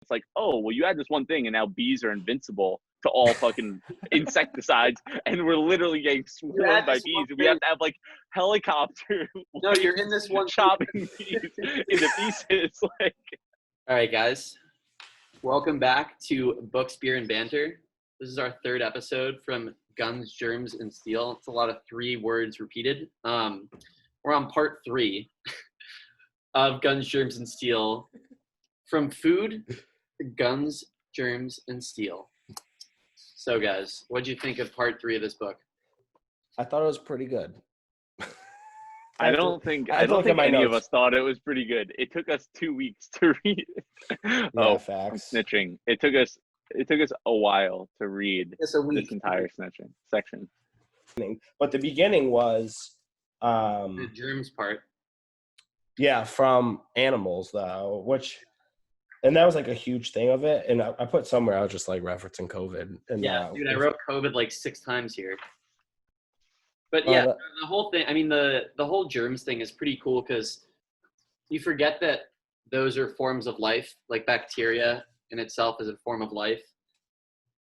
It's like, oh, well, you add this one thing and now bees are invincible to all fucking insecticides, and we're literally getting swarmed by bees, and we have to have like helicopter. No, you're in this one chopping bees into pieces. Like, all right, guys, welcome back to Books, Beer, and Banter. This is our third episode from Guns, Germs, and Steel. It's a lot of 3 words repeated. We're on part 3 of Guns, Germs, and Steel. From food, guns, germs, and steel. So, guys, what'd you think of part 3 of this book? I thought it was pretty good. I don't think any of us thought it was pretty good. It took us 2 weeks to read it. Yeah, facts. I'm snitching. It took us a while to read this entire section. But the beginning was the germs part. Yeah, from animals though, and that was like a huge thing of it. And I put somewhere I was just like referencing COVID. And yeah, dude, I wrote COVID like 6 times here. But yeah, the whole thing, I mean, the whole germs thing is pretty cool because you forget that those are forms of life, like bacteria in itself is a form of life.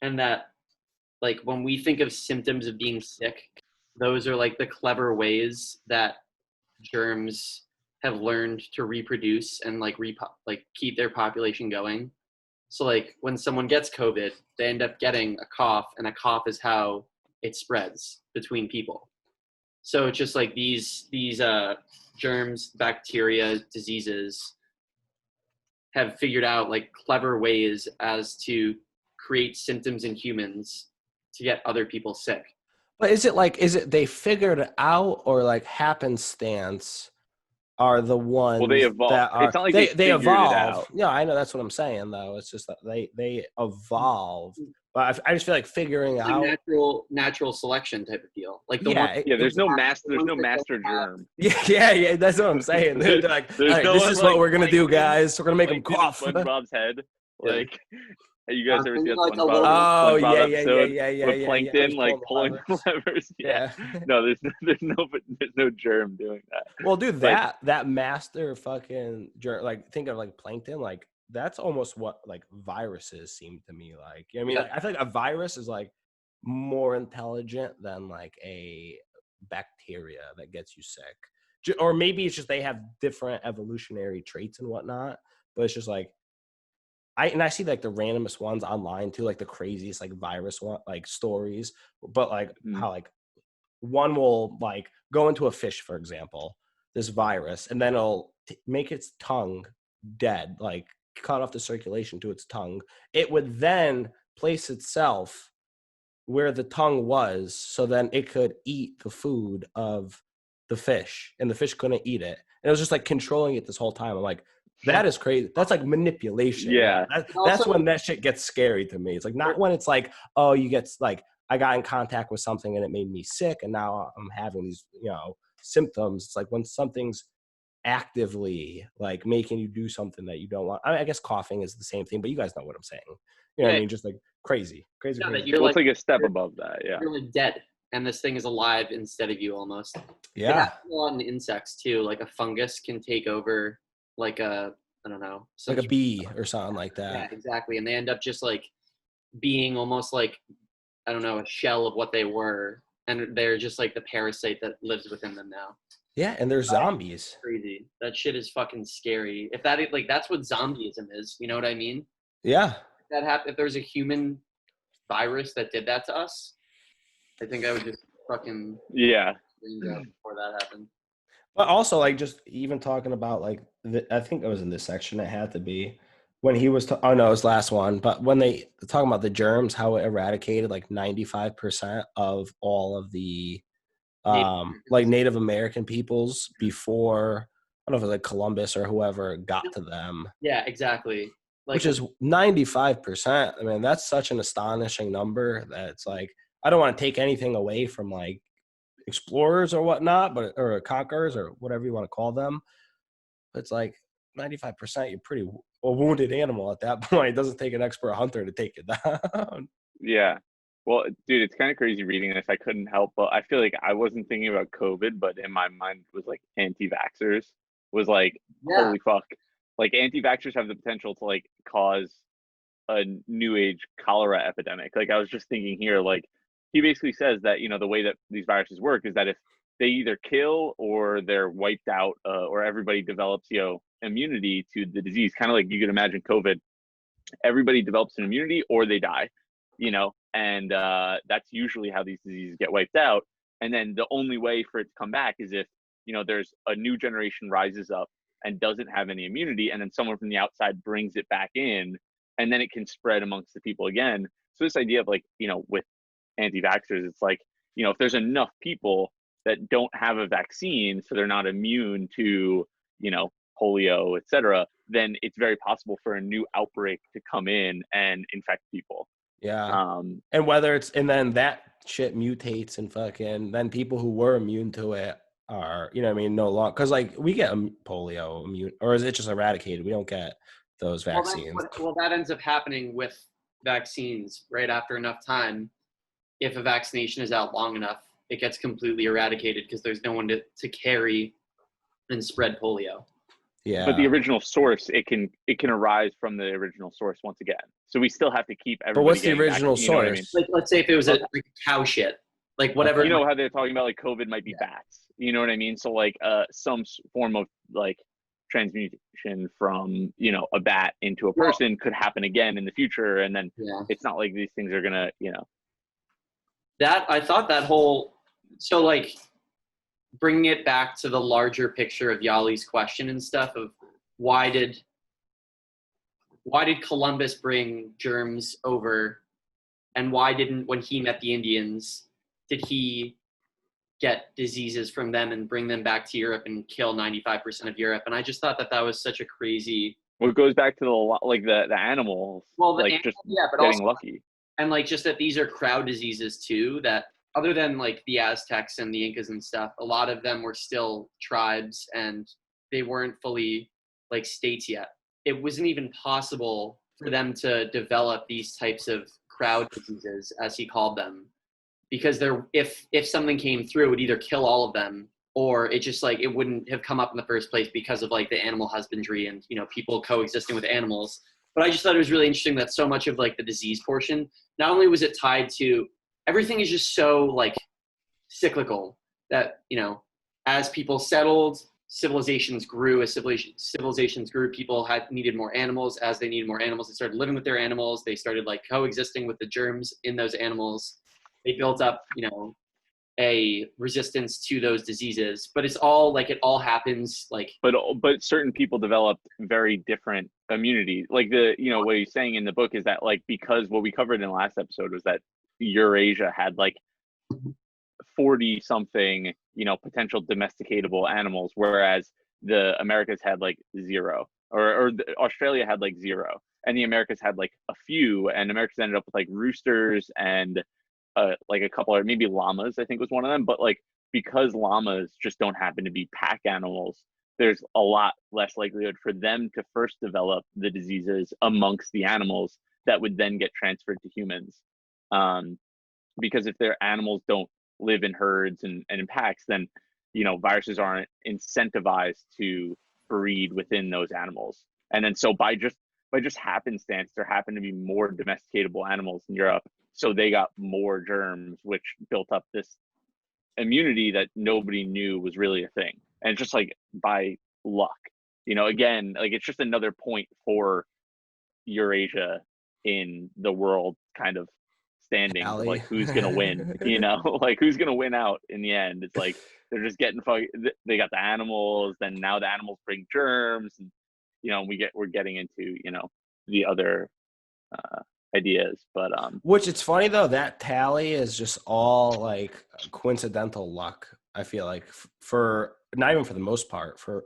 And that, like, when we think of symptoms of being sick, those are like the clever ways that germs have learned to reproduce and like keep their population going. So like when someone gets COVID, they end up getting a cough, and a cough is how it spreads between people. So it's just like these germs, bacteria, diseases have figured out like clever ways as to create symptoms in humans to get other people sick. But is it they figured it out, or like happenstance are the ones they evolved. That are, it's not like they evolve. It out. Yeah, I know, that's what I'm saying though. It's just that they evolve. But I just feel like figuring out natural selection type of deal. Like there's no master germ. Yeah, that's what I'm saying. They're like, all right, this is what we're gonna do, guys. We're gonna make them cough. SpongeBob's head, like. You guys ever see that SpongeBob SpongeBob episode? Yeah. With Plankton like pulling levers. Yeah. No, there's no germ doing that. Well, dude, that master fucking germ, like think of like Plankton, like that's almost what like viruses seem to me like. You know what I mean? Like, I feel like a virus is like more intelligent than like a bacteria that gets you sick. Or maybe it's just they have different evolutionary traits and whatnot, but it's just like I see like the randomest ones online too, like the craziest like virus one, like stories, but like how like one will like go into a fish, for example, this virus, and then it'll make its tongue dead, like cut off the circulation to its tongue. It would then place itself where the tongue was, so then it could eat the food of the fish, and the fish couldn't eat it. And it was just like controlling it this whole time. I'm like, that is crazy. That's like manipulation. Yeah. That's when that shit gets scary to me. It's like not when it's like, oh, you get like, I got in contact with something and it made me sick and now I'm having these, symptoms. It's like when something's actively like making you do something that you don't want. I guess coughing is the same thing, but you guys know what I'm saying. You know what I mean? Just like crazy. You're like a step above that. Yeah. You're like dead and this thing is alive instead of you almost. Yeah. It happens a lot in insects too. Like a fungus can take over like I don't know. Like a bee or something like that. Yeah, exactly. And they end up just like being almost like, I don't know, a shell of what they were. And they're just like the parasite that lives within them now. Yeah, and they're zombies. Crazy. That shit is fucking scary. If that's what zombieism is, you know what I mean? Yeah. If there's a human virus that did that to us, I think I would just fucking before that happened. But also, like, just even talking about, like, I think it was in this section, it had to be, when he was, it was last one, but when they talking about the germs, how it eradicated, like, 95% of all of the, Native American peoples before, I don't know if it was, like, Columbus or whoever got to them. Yeah, exactly. Which is 95%. I mean, that's such an astonishing number that it's, like, I don't want to take anything away from, like, explorers or whatnot, or conquerors or whatever you want to call them. It's like 95%, you're pretty a wounded animal at that point. It doesn't take an expert hunter to take it down. Yeah. Well, dude, it's kind of crazy reading this. I couldn't help, but I feel like I wasn't thinking about COVID, but in my mind was like anti-vaxxers was like, holy fuck. Like anti-vaxxers have the potential to like cause a new age cholera epidemic. Like I was just thinking here, like he basically says that, the way that these viruses work is that if they either kill or they're wiped out, or everybody develops, immunity to the disease, kind of like you could imagine COVID, everybody develops an immunity or they die, and that's usually how these diseases get wiped out. And then the only way for it to come back is if, there's a new generation rises up and doesn't have any immunity, and then someone from the outside brings it back in, and then it can spread amongst the people again. So this idea of like, with anti-vaxxers, it's like, if there's enough people that don't have a vaccine, so they're not immune to, polio, et cetera, then it's very possible for a new outbreak to come in and infect people. Yeah. And then that shit mutates and fucking, then people who were immune to it are, no longer, because like we get polio immune, or is it just eradicated? We don't get those vaccines. Well, that ends up happening with vaccines right after enough time. If a vaccination is out long enough, it gets completely eradicated because there's no one to carry and spread polio. Yeah. But the original source, it can arise from the original source once again. So we still have to keep everybody. But what's the original source? Like, let's say if it was like cow shit, like whatever. You know how they're talking about like COVID might be bats. You know what I mean? So like some form of like transmutation from a bat into a person could happen again in the future, and then it's not like these things are gonna That I thought that whole so like bringing it back to the larger picture of Yali's question and stuff of why did Columbus bring germs over, and why didn't, when he met the Indians, did he get diseases from them and bring them back to Europe and kill 95% of Europe? And I just thought that was such a crazy. Well, it goes back to the animals. Well, but getting also lucky. And like just that these are crowd diseases too, that other than like the Aztecs and the Incas and stuff, a lot of them were still tribes and they weren't fully like states yet. It wasn't even possible for them to develop these types of crowd diseases, as he called them, because if something came through, it would either kill all of them, or it just like it wouldn't have come up in the first place because of like the animal husbandry and people coexisting with animals. But I just thought it was really interesting that so much of like the disease portion, not only was it tied to everything is just so like cyclical that as people settled, civilizations grew. As civilizations grew, people needed more animals. As they needed more animals, they started living with their animals. They started like coexisting with the germs in those animals. They built up a resistance to those diseases, but it's all like it all happens like. But certain people developed very different immunity. Like what he's saying in the book is that like because what we covered in the last episode was that Eurasia had like 40 something potential domesticatable animals, whereas the Americas had like 0, or Australia had like 0, and the Americas had like a few, and Americas ended up with like roosters and like a couple, or maybe llamas I think was one of them. But like because llamas just don't happen to be pack animals, there's a lot less likelihood for them to first develop the diseases amongst the animals that would then get transferred to humans. Because if their animals don't live in herds and in packs, then viruses aren't incentivized to breed within those animals. And then so by just happenstance, there happened to be more domesticatable animals in Europe, so they got more germs, which built up this immunity that nobody knew was really a thing. And just like by luck, again, like it's just another point for Eurasia in the world kind of standing, like who's gonna win, like who's gonna win out in the end. It's like they're just getting they got the animals, then now the animals bring germs, and we're getting into the other ideas. But which it's funny though, that tally is just all like coincidental luck. I feel like for not even for the most part, for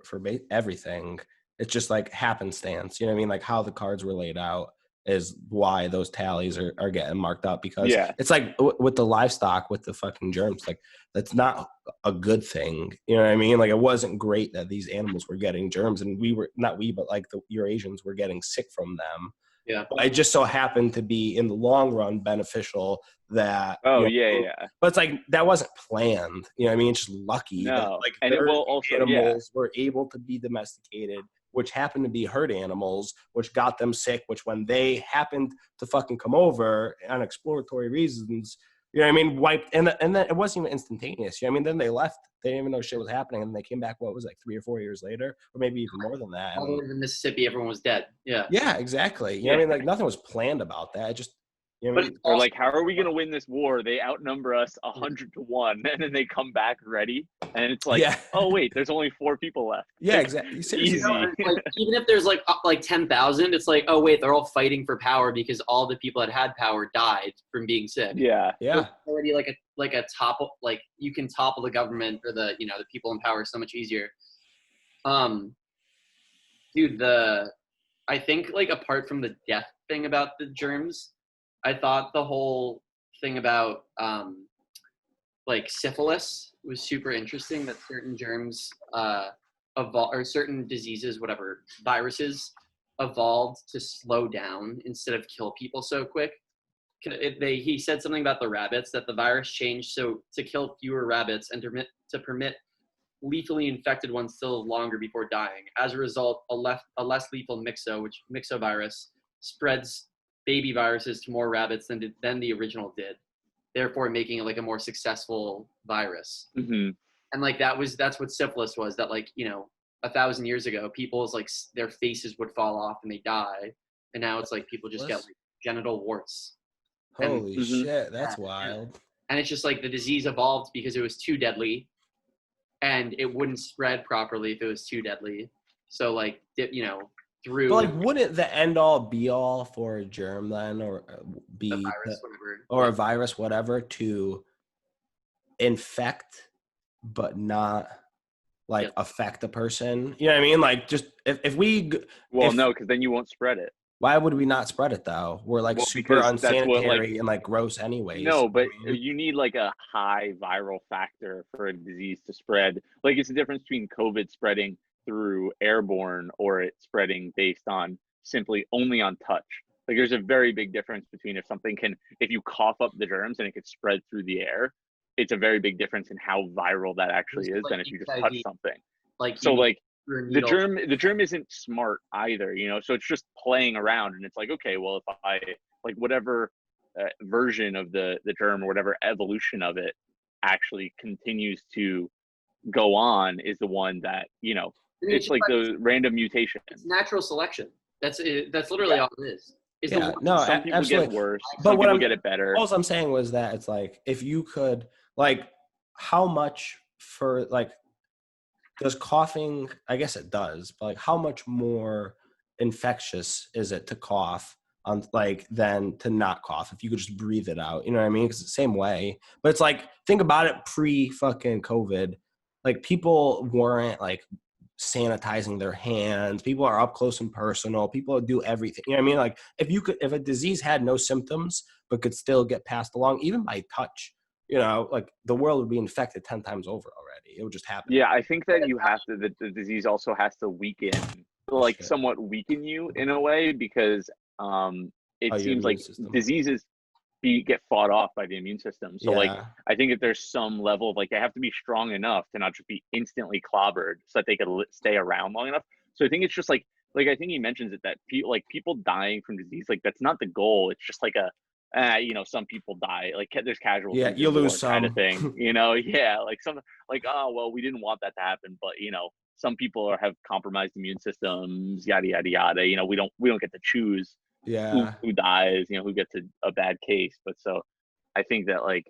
everything, it's just like happenstance. Like how the cards were laid out is why those tallies are getting marked up, because it's like with the livestock, with the fucking germs, like that's not a good thing. Like it wasn't great that these animals were getting germs, and but like the Eurasians were getting sick from them. Yeah. But it just so happened to be in the long run beneficial that. But it's like that wasn't planned. It's just lucky. No. That, like and it will also animals were able to be domesticated which happened to be herd animals, which got them sick, which when they happened to fucking come over on exploratory reasons, you know what I mean, wiped, and then it wasn't even instantaneous. You know what I mean? Then they left. They didn't even know shit was happening, and they came back, what was it, like 3 or 4 years later, or maybe even more than that. All the way to Mississippi, everyone was dead. Yeah. Yeah, exactly. You know what I mean? Like, nothing was planned about that. It just, you know what I mean? Or like, how are we gonna win this war? They outnumber us 100-1, and then they come back ready, and it's like, oh wait, there's only 4 people left. Yeah, like, exactly. Easy. Like, even if there's like 10,000, it's like, oh wait, they're all fighting for power because all the people that had power died from being sick. Yeah. So already like a topple, like you can topple the government or the people in power so much easier. Dude, I think, like, apart from the death thing about the germs, I thought the whole thing about like syphilis was super interesting, that certain germs or certain diseases, whatever, viruses evolved to slow down instead of kill people so quick. He said something about the rabbits, that the virus changed so to kill fewer rabbits and to permit lethally infected ones still longer before dying. As a result, a less lethal myxovirus spreads baby viruses to more rabbits than the original did, therefore making it like a more successful virus. Mm-hmm. And like that's what syphilis was. That, like, 1,000 years ago, people's like their faces would fall off and they die, and now it's like people just get like genital warts. Holy shit, that's wild. And it's just like the disease evolved because it was too deadly, and it wouldn't spread properly if it was too deadly. So like, through. But like, wouldn't the end all be all for a germ then, or be a virus, whatever, or a virus, whatever, to infect but not like affect a person? You know what I mean? Like, just if we. No, because then you won't spread it. Why would we not spread it though? We're like super unsanitary and like gross anyways. No, but you need like a high viral factor for a disease to spread. Like, it's the difference between COVID spreading through airborne or it spreading based on simply only on touch. Like, there's a very big difference between if you cough up the germs and it could spread through the air, it's a very big difference in how viral that actually is than if you just touch something. The germ isn't smart either, so it's just playing around, and it's like, okay, well, if I like whatever version of the germ or whatever evolution of it actually continues to go on is the one that, it's like the random mutation. It's natural selection. That's literally all it is. Some people get it worse, some people get it better. All I'm saying was that it's like, if you could, like, how much for like, does coughing, I guess it does, but like, how much more infectious is it to cough on like than to not cough if you could just breathe it out? You know what I mean? Because it's the same way. But it's like, think about it pre fucking COVID. Like, people weren't like sanitizing their hands. People are up close and personal. People do everything. You know what I mean? Like, if a disease had no symptoms but could still get passed along, even by touch, like, the world would be infected 10 times over already. It would just happen. Yeah, I think that the disease also has to somewhat weaken you in a way, because it seems like diseases get fought off by the immune system. So like, I think that there's some level of like, they have to be strong enough to not just be instantly clobbered so that they could stay around long enough. So I think it's just like I think he mentions it, that people dying from disease, like, that's not the goal. It's just like some people die, like, there's casualties. Yeah, you lose some kind of thing, yeah, like some, like, oh well, we didn't want that to happen, but some people have compromised immune systems, yada yada yada. We don't get to choose who dies, who gets a bad case. But so I think that, like,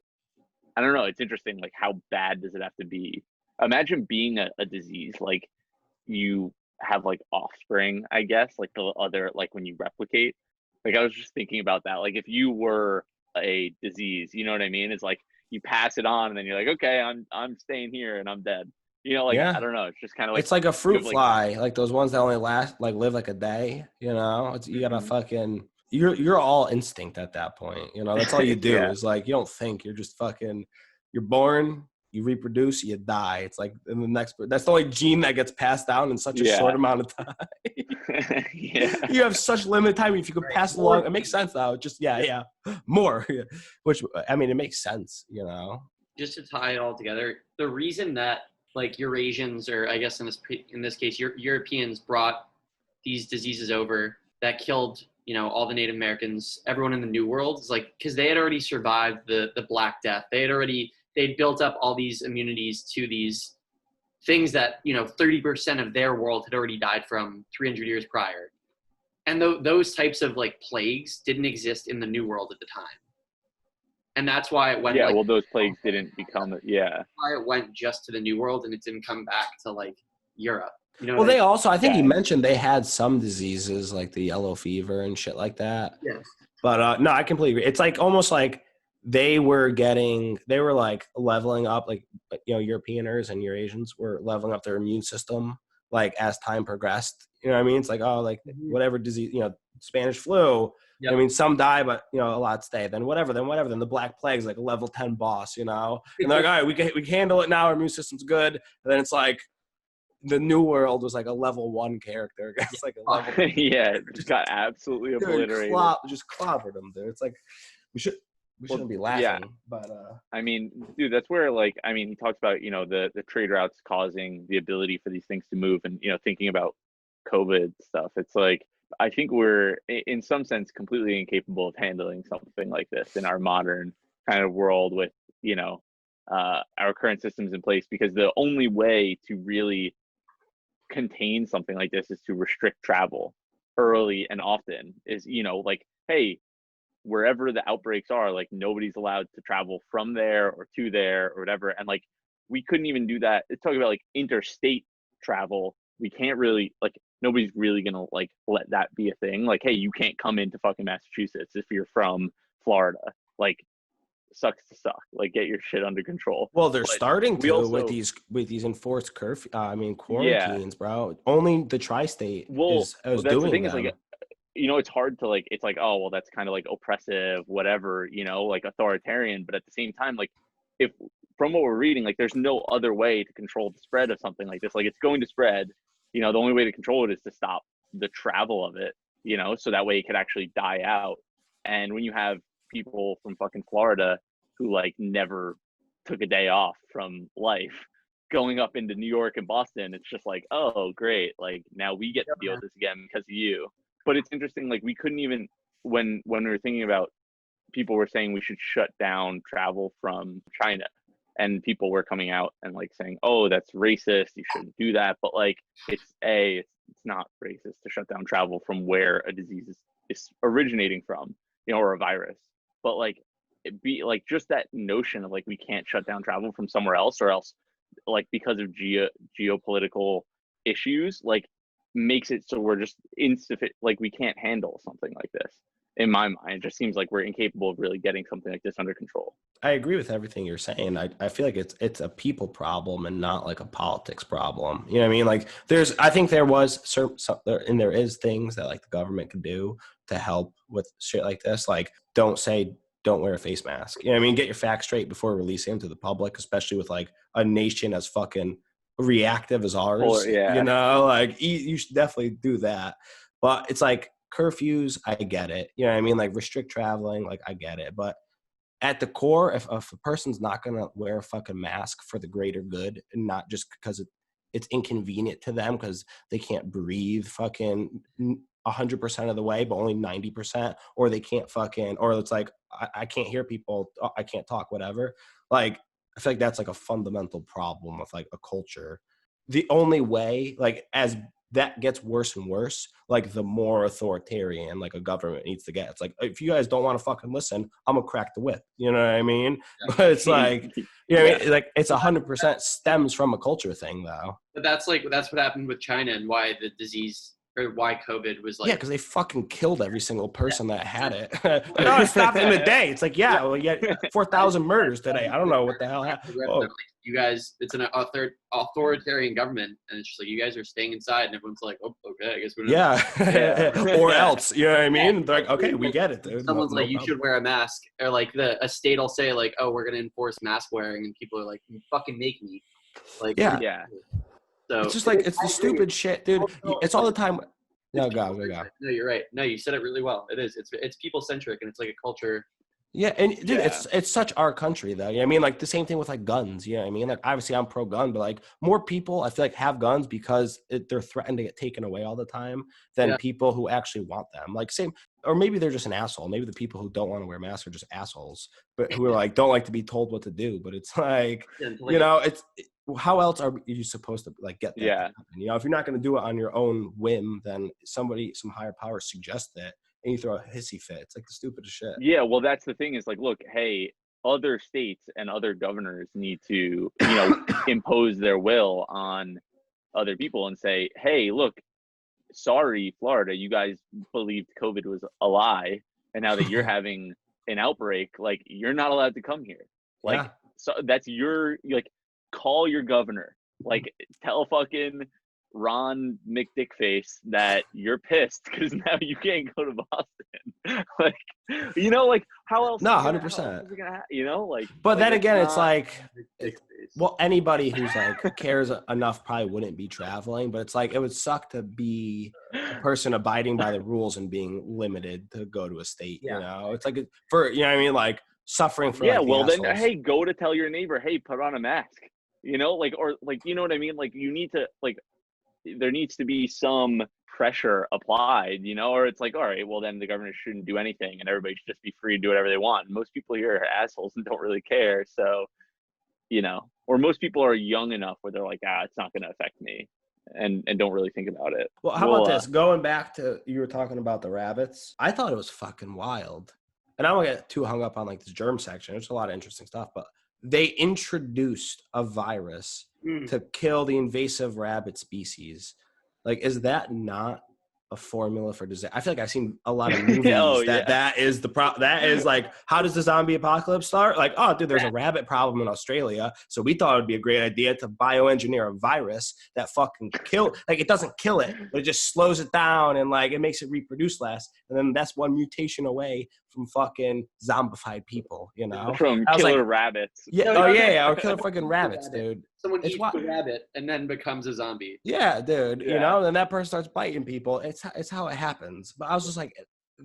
I don't know, it's interesting, like, how bad does it have to be? Imagine being a disease, like, you have like offspring, I guess, like the other, like when you replicate. Like, I was just thinking about that. Like, if you were a disease, you know what I mean? It's like you pass it on and then you're like, okay, I'm staying here and I'm dead. I don't know. It's just kind of like, it's like a fruit fly, like those ones that only live like a day. You gotta fucking, you're all instinct at that point. That's all you do is like, you don't think. You're just fucking, you're born, you reproduce, you die. It's like in the next, that's the only gene that gets passed down in such a short amount of time. You have such limited time. If you could pass along, it makes sense though. Just more, which, I mean, it makes sense, Just to tie it all together, the reason that like Eurasians, or I guess in this case, Europeans brought these diseases over that killed, all the Native Americans, everyone in the New World, is like, because they had already survived the Black Death. They'd built up all these immunities to these things that, 30% of their world had already died from 300 years prior. And those types of like plagues didn't exist in the New World at the time. And that's why it went. Yeah, well, those plagues didn't become. Yeah. Why it went just to the New World and it didn't come back to like Europe. Well, they also, I think he mentioned they had some diseases like the yellow fever and shit like that. Yeah. But no, I completely agree. It's like almost like they were like leveling up, like, Europeaners and Eurasians were leveling up their immune system like as time progressed. You know what I mean? It's like, oh, like whatever disease, Spanish flu. Yep. I mean, some die, but a lot stay. Then whatever. Then the Black Plague's like a level 10 boss, And they're like, all right, we can handle it now. Our immune system's good. And then it's like the New World was like a level 1 character. It's like a level. Yeah, it just got absolutely obliterated. Just clobbered them, dude. It's like we shouldn't be laughing. Yeah. But I mean, dude, that's where he talks about the trade routes causing the ability for these things to move, and thinking about COVID stuff. It's like, I think we're, in some sense, completely incapable of handling something like this in our modern kind of world with, our current systems in place, because the only way to really contain something like this is to restrict travel early and often. Is, like, hey, wherever the outbreaks are, like, nobody's allowed to travel from there or to there or whatever. And like, we couldn't even do that. It's talking about like interstate travel. We can't really, like, nobody's really gonna like let that be a thing. Like, hey, you can't come into fucking Massachusetts if you're from Florida. Like, sucks to suck. Like, get your shit under control. Well, they're starting to with these enforced quarantines, bro. Only the tri-state is that's doing the thing. Them. Is like, it's hard to like. It's like, oh well, that's kind of like oppressive, whatever. Like authoritarian. But at the same time, like, if from what we're reading, like, there's no other way to control the spread of something like this. Like, it's going to spread. The only way to control it is to stop the travel of it, so that way it could actually die out. And when you have people from fucking Florida who like never took a day off from life going up into New York and Boston, it's just like, oh, great. Like, now we get to deal with this again because of you. But it's interesting, like, we couldn't even, when we were thinking about, people were saying we should shut down travel from China. And people were coming out and like saying, oh, that's racist, you shouldn't do that. But like, it's not racist to shut down travel from where a disease is originating from, or a virus. But like, it be like, just that notion of like, we can't shut down travel from somewhere else, or else like, because of geopolitical issues, like, makes it so we're just insufficient, like, we can't handle something like this. In my mind, it just seems like we're incapable of really getting something like this under control. I agree with everything you're saying. I feel like it's a people problem and not like a politics problem. You know what I mean? Like, I think there was and there is things that like the government can do to help with shit like this. Like, don't wear a face mask. You know what I mean? Get your facts straight before releasing them to the public, especially with like a nation as fucking reactive as ours. Yeah. Like, you should definitely do that. But it's like, curfews, I get it. You know what I mean? Like, restrict traveling, like, I get it. But at the core, if a person's not going to wear a fucking mask for the greater good, and not just because it's inconvenient to them because they can't breathe fucking 100% of the way, but only 90%, or they can't fucking, or it's like, I can't hear people, I can't talk, whatever. Like, I feel like that's like a fundamental problem with like a culture. The only way, like, as that gets worse and worse, like, the more authoritarian like a government needs to get. It's like, if you guys don't want to fucking listen, I'm gonna crack the whip. You know what I mean? Yeah. But it's like, I mean? Like, it's 100% stems from a culture thing, though. But that's what happened with China, and why the disease, or why COVID was like. Yeah, because they fucking killed every single person that had it. No, it stopped in a day. It's like, well, you had 4,000 murders today. I don't know what the hell happened. Like, you guys, it's an authoritarian government, and it's just like, you guys are staying inside, and everyone's like, oh, okay, I guess we're not. Or else, you know what I mean? They're like, okay, we get it, dude. Someone's like, you should wear a mask, or like a state will say like, oh, we're gonna enforce mask wearing, and people are like, you fucking make me. Like, yeah. So it's just like, it's the stupid shit, dude. It's all the time. No, go. No, you're right. No, you said it really well. It is. It's people centric, and it's like a culture Yeah, and dude, Yeah. it's such our country though. You know what I mean? Like the same thing with like guns. You know what I mean? Like obviously I'm pro gun, but like more people I feel like have guns because they're threatened to get taken away all the time than Yeah. people who actually want them. Like same, or maybe they're just an asshole. Maybe the people who don't want to wear masks are just assholes, but who are like don't like to be told what to do. But it's like, Yeah, until you know, how else are you supposed to like get that to Yeah. happen? You know, if you're not going to do it on your own whim, then some higher power suggests it, and you throw a hissy fit. It's like the stupidest shit. Yeah, well, that's the thing is like, look, hey, other states and other governors need to, you know, impose their will on other people and say, hey, look, sorry, Florida, you guys believed COVID was a lie, and now that you're having an outbreak, like you're not allowed to come here. Like, Yeah. so that's your like, call your governor, like tell fucking Ron McDickface that you're pissed because now you can't go to Boston. Like, you know, like how else? No, is it gonna- 100%. how else is it gonna you know, like. But then it's again, it's not- like, Big face. well, anybody who's like cares enough probably wouldn't be traveling. But it's like it would suck to be a person abiding by the rules and being limited to go to a state. Yeah. You know, it's like for you know what I mean, like suffering for Yeah, like, well the then, assholes. hey, go to tell your neighbor, hey, put on a mask. You know, like, or like, you know what I mean? Like, you need to like, there needs to be some pressure applied, you know, or it's like, all right, well then the governor shouldn't do anything and everybody should just be free to do whatever they want. And most people here are assholes and don't really care. So, you know, or most people are young enough where they're like, it's not going to affect me, and don't really think about it. Well, how about this? Going back to you were talking about the rabbits. I thought it was fucking wild, and I don't get too hung up on like this germ section. There's a lot of interesting stuff, but they introduced a virus to kill the invasive rabbit species. Like, is that not a formula for disaster? I feel like I've seen a lot of movies that is the that is like, how does the zombie apocalypse start? Like, oh, dude, there's a rabbit problem in Australia, so we thought it would be a great idea to bioengineer a virus that fucking like it doesn't kill it, but it just slows it down and like it makes it reproduce less, and then that's one mutation away from fucking zombified people, you know? From killer rabbits. Yeah, or killer fucking rabbits, dude. Someone eats the rabbit and then becomes a zombie. Yeah, dude. You know, and that person starts biting people. It's how it happens. But I was just like,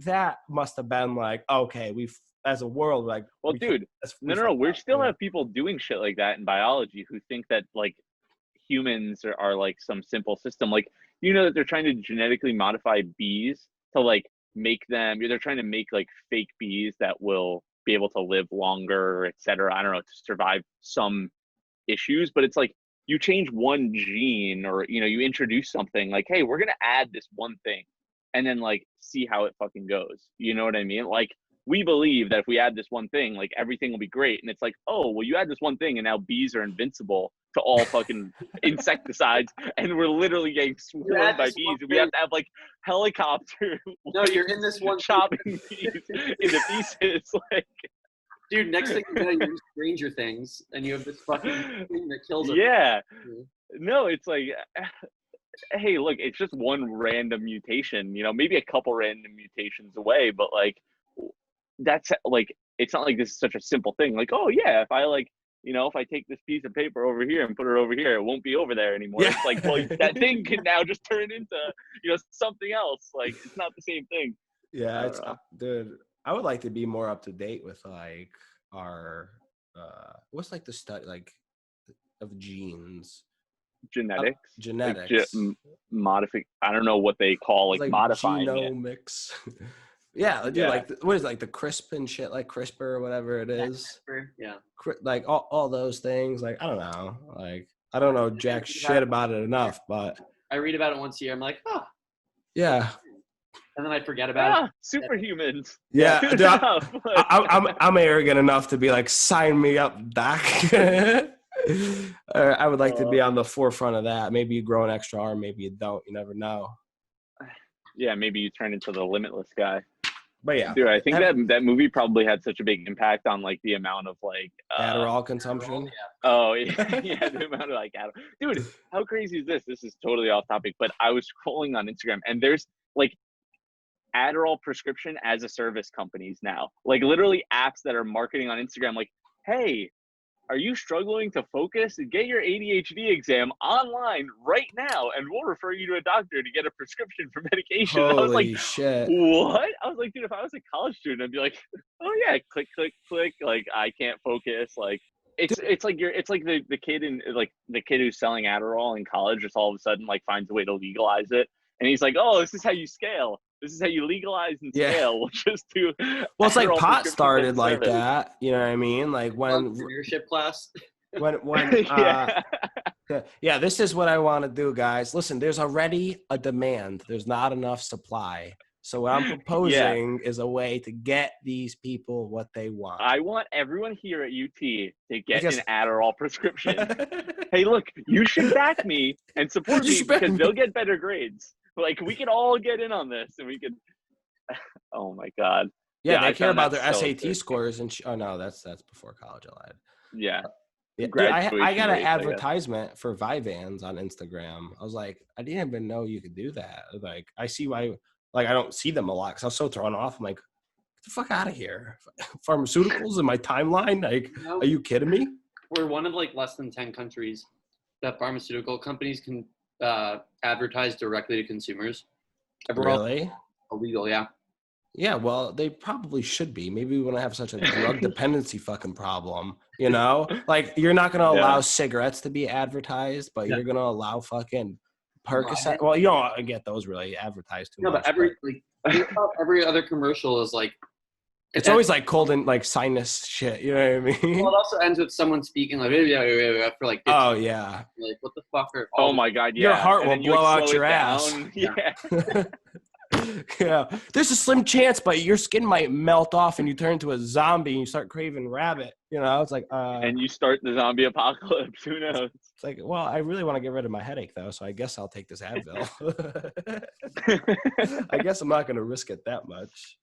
that must have been like, okay, we've as a world, like, well, dude, no, we still have people doing shit like that in biology who think that like humans are like some simple system. Like, you know, that they're trying to genetically modify bees to like make them. They're trying to make like fake bees that will be able to live longer, etc. I don't know, to survive some issues, but it's like you change one gene, or you know, you introduce something like, hey, we're gonna add this one thing and then like see how it fucking goes, you know what I mean? Like, we believe that if we add this one thing, like everything will be great, and it's like, oh well, you add this one thing and now bees are invincible to all fucking insecticides, and we're literally getting swarmed by bees, and we have to have like helicopter no, you're in this one chopping bees into pieces. Like, dude, next thing you know, you're in Stranger Things, and you have this fucking thing that kills them. Yeah. No, it's like, hey, look, it's just one random mutation, you know, maybe a couple random mutations away, but like, that's like, it's not like this is such a simple thing. Like, oh yeah, if I like, you know, if I take this piece of paper over here and put it over here, it won't be over there anymore. Yeah. It's like, well, that thing can now just turn into, you know, something else. Like, it's not the same thing. Yeah, it's dude. I would like to be more up to date with like our what's like the study like of genes, genetics, genetics, like, I don't know what they call like modifying genomics. Yeah, dude, like what is it, like the CRISP and shit, like CRISPR or whatever it is. Yeah, like all those things. Like I don't know, like I don't know jack shit about it enough, but I read about it once a year. I'm like, oh, yeah. And then I forget about it. Superhumans. Yeah, dude, I'm arrogant enough to be like, sign me up, doc. I would like to be on the forefront of that. Maybe you grow an extra arm, maybe you don't. You never know. Yeah, maybe you turn into the Limitless guy. But yeah, dude, I think that movie probably had such a big impact on like the amount of like Adderall consumption. Oh yeah, yeah, the amount of like Adderall. Dude, how crazy is this? This is totally off topic, but I was scrolling on Instagram and there's like Adderall prescription as a service companies now, like literally apps that are marketing on Instagram, like, hey, are you struggling to focus? Get your ADHD exam online right now, and we'll refer you to a doctor to get a prescription for medication. Holy I was like, shit. what? I was like, dude, if I was a college student, I'd be like, oh yeah, click, click, click. Like I can't focus. Like it's like the kid in like the kid who's selling Adderall in college just all of a sudden like finds a way to legalize it, and he's like, oh, this is how you scale. This is how you legalize and scale. We'll just do. Well, it's like Adderall pot prescriptions started as a like service. that. You know what I mean? Like when Entrepreneurship class. yeah. Yeah, this is what I want to do, guys. Listen, there's already a demand. There's not enough supply. So what I'm proposing is a way to get these people what they want. I want everyone here at UT to get Because- an Adderall prescription. Hey, look, you should back me and support You me should back because me. they'll get better grades. Like we can all get in on this, and we could. Oh my God. Yeah, I they care found about that their so SAT absurd. scores and oh no, that's before college. I lied. Yeah. Yeah, dude, Graduation I got an rates, I guess. advertisement for Vyvanse on Instagram. I was like, I didn't even know you could do that. Like, I see why. Like, I don't see them a lot because I was so thrown off. I'm like, get the fuck out of here! Pharmaceuticals in my timeline. Like, are you kidding me? We're one of like less than 10 countries that pharmaceutical companies can advertise directly to consumers. Really? Illegal, yeah. Yeah, well, they probably should be. Maybe we wouldn't have such a drug dependency fucking problem. You know, like you're not going to allow cigarettes to be advertised, but you're going to allow fucking Percocet. Well, you don't get those really advertised too much. But every other commercial is like. It's always like cold and like sinus shit. You know what I mean? Well, it also ends with someone speaking like for like 15 oh yeah. Like what the fuck are? Oh my God! Yeah. Your heart will and blow like, out your ass. Yeah. Yeah, there's a slim chance, but your skin might melt off and you turn into a zombie and you start craving rabbit. You know, it's like and you start the zombie apocalypse. Who knows? It's like, well, I really want to get rid of my headache though, so I guess I'll take this Advil. I guess I'm not going to risk it that much.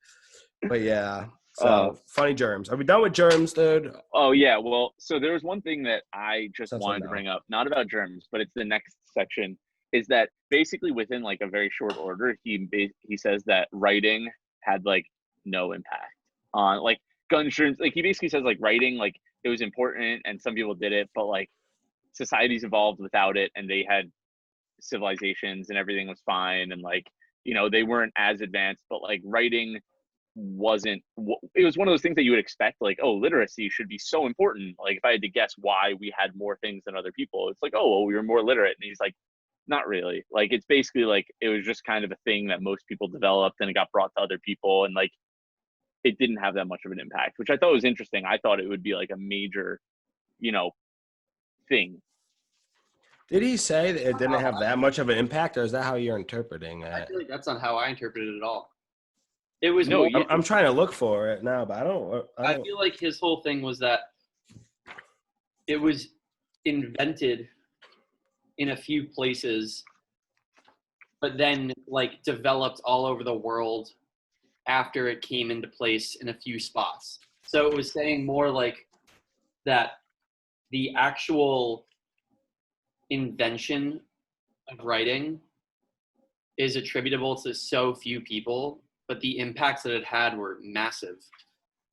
But yeah, so funny germs. Are we done with germs, dude? Oh yeah. Well, so there was one thing that I just wanted to bring up, not about germs, but it's the next section. Is that basically within like a very short order, he says that writing had like no impact on like gun germs. Like he basically says like writing, like it was important and some people did it, but like societies evolved without it and they had civilizations and everything was fine. And like, you know, they weren't as advanced, but like writing wasn't, it was one of those things that you would expect, like, oh, literacy should be so important. Like if I had to guess why we had more things than other people, it's like, oh, well, we were more literate. And he's like, not really. Like it's basically like it was just kind of a thing that most people developed and it got brought to other people and like it didn't have that much of an impact, which I thought was interesting. I thought it would be like a major, you know, thing. Did he say that it didn't have that much of an impact, or is that how you're interpreting it? I feel like that's not how I interpreted it at all. It was no. I'm trying to look for it now, but I don't. I feel like his whole thing was that it was invented in a few places, but then like developed all over the world after it came into place in a few spots. So it was saying more like that the actual invention of writing is attributable to so few people, but the impacts that it had were massive.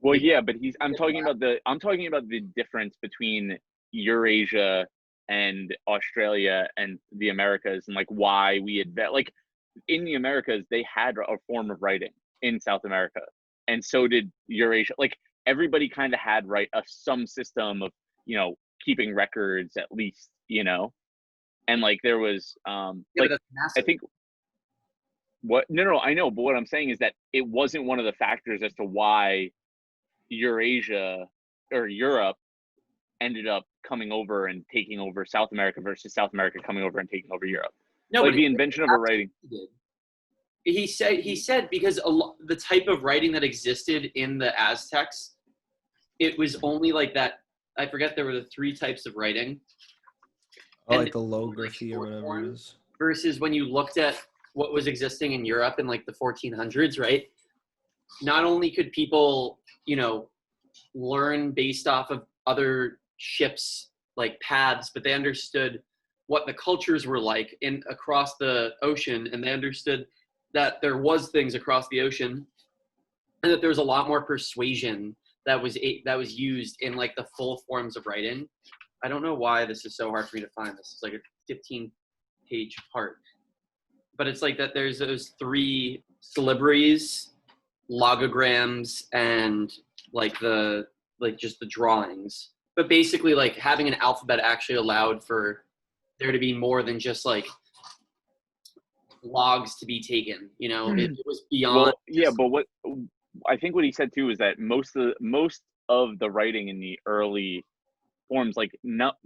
Well, yeah, but I'm talking about the difference between Eurasia and Australia and the Americas, and like why we had like in the Americas they had a form of writing in South America, and so did Eurasia. Like everybody kind of had some system of, you know, keeping records at least, you know, and like there was like I think what no I know, but what I'm saying is that it wasn't one of the factors as to why Eurasia or Europe ended up coming over and taking over South America versus South America coming over and taking over Europe. No, like the invention of a writing. He said because the type of writing that existed in the Aztecs, it was only like that. I forget there were the 3 types of writing. Oh, like the logography or whatever it is. Versus when you looked at what was existing in Europe in like the 1400s, right? Not only could people, you know, learn based off of other ships like paths, but they understood what the cultures were like across the ocean, and they understood that there was things across the ocean, and that there was a lot more persuasion that was used in like the full forms of writing. I don't know why this is so hard for me to find. This is like a 15-page part, but it's like that. There's those 3 syllabaries, logograms, and like just the drawings. But basically, like having an alphabet actually allowed for there to be more than just like logs to be taken. You know, it was beyond. Well, yeah, but what I think what he said too is that most of the writing in the early forms, like not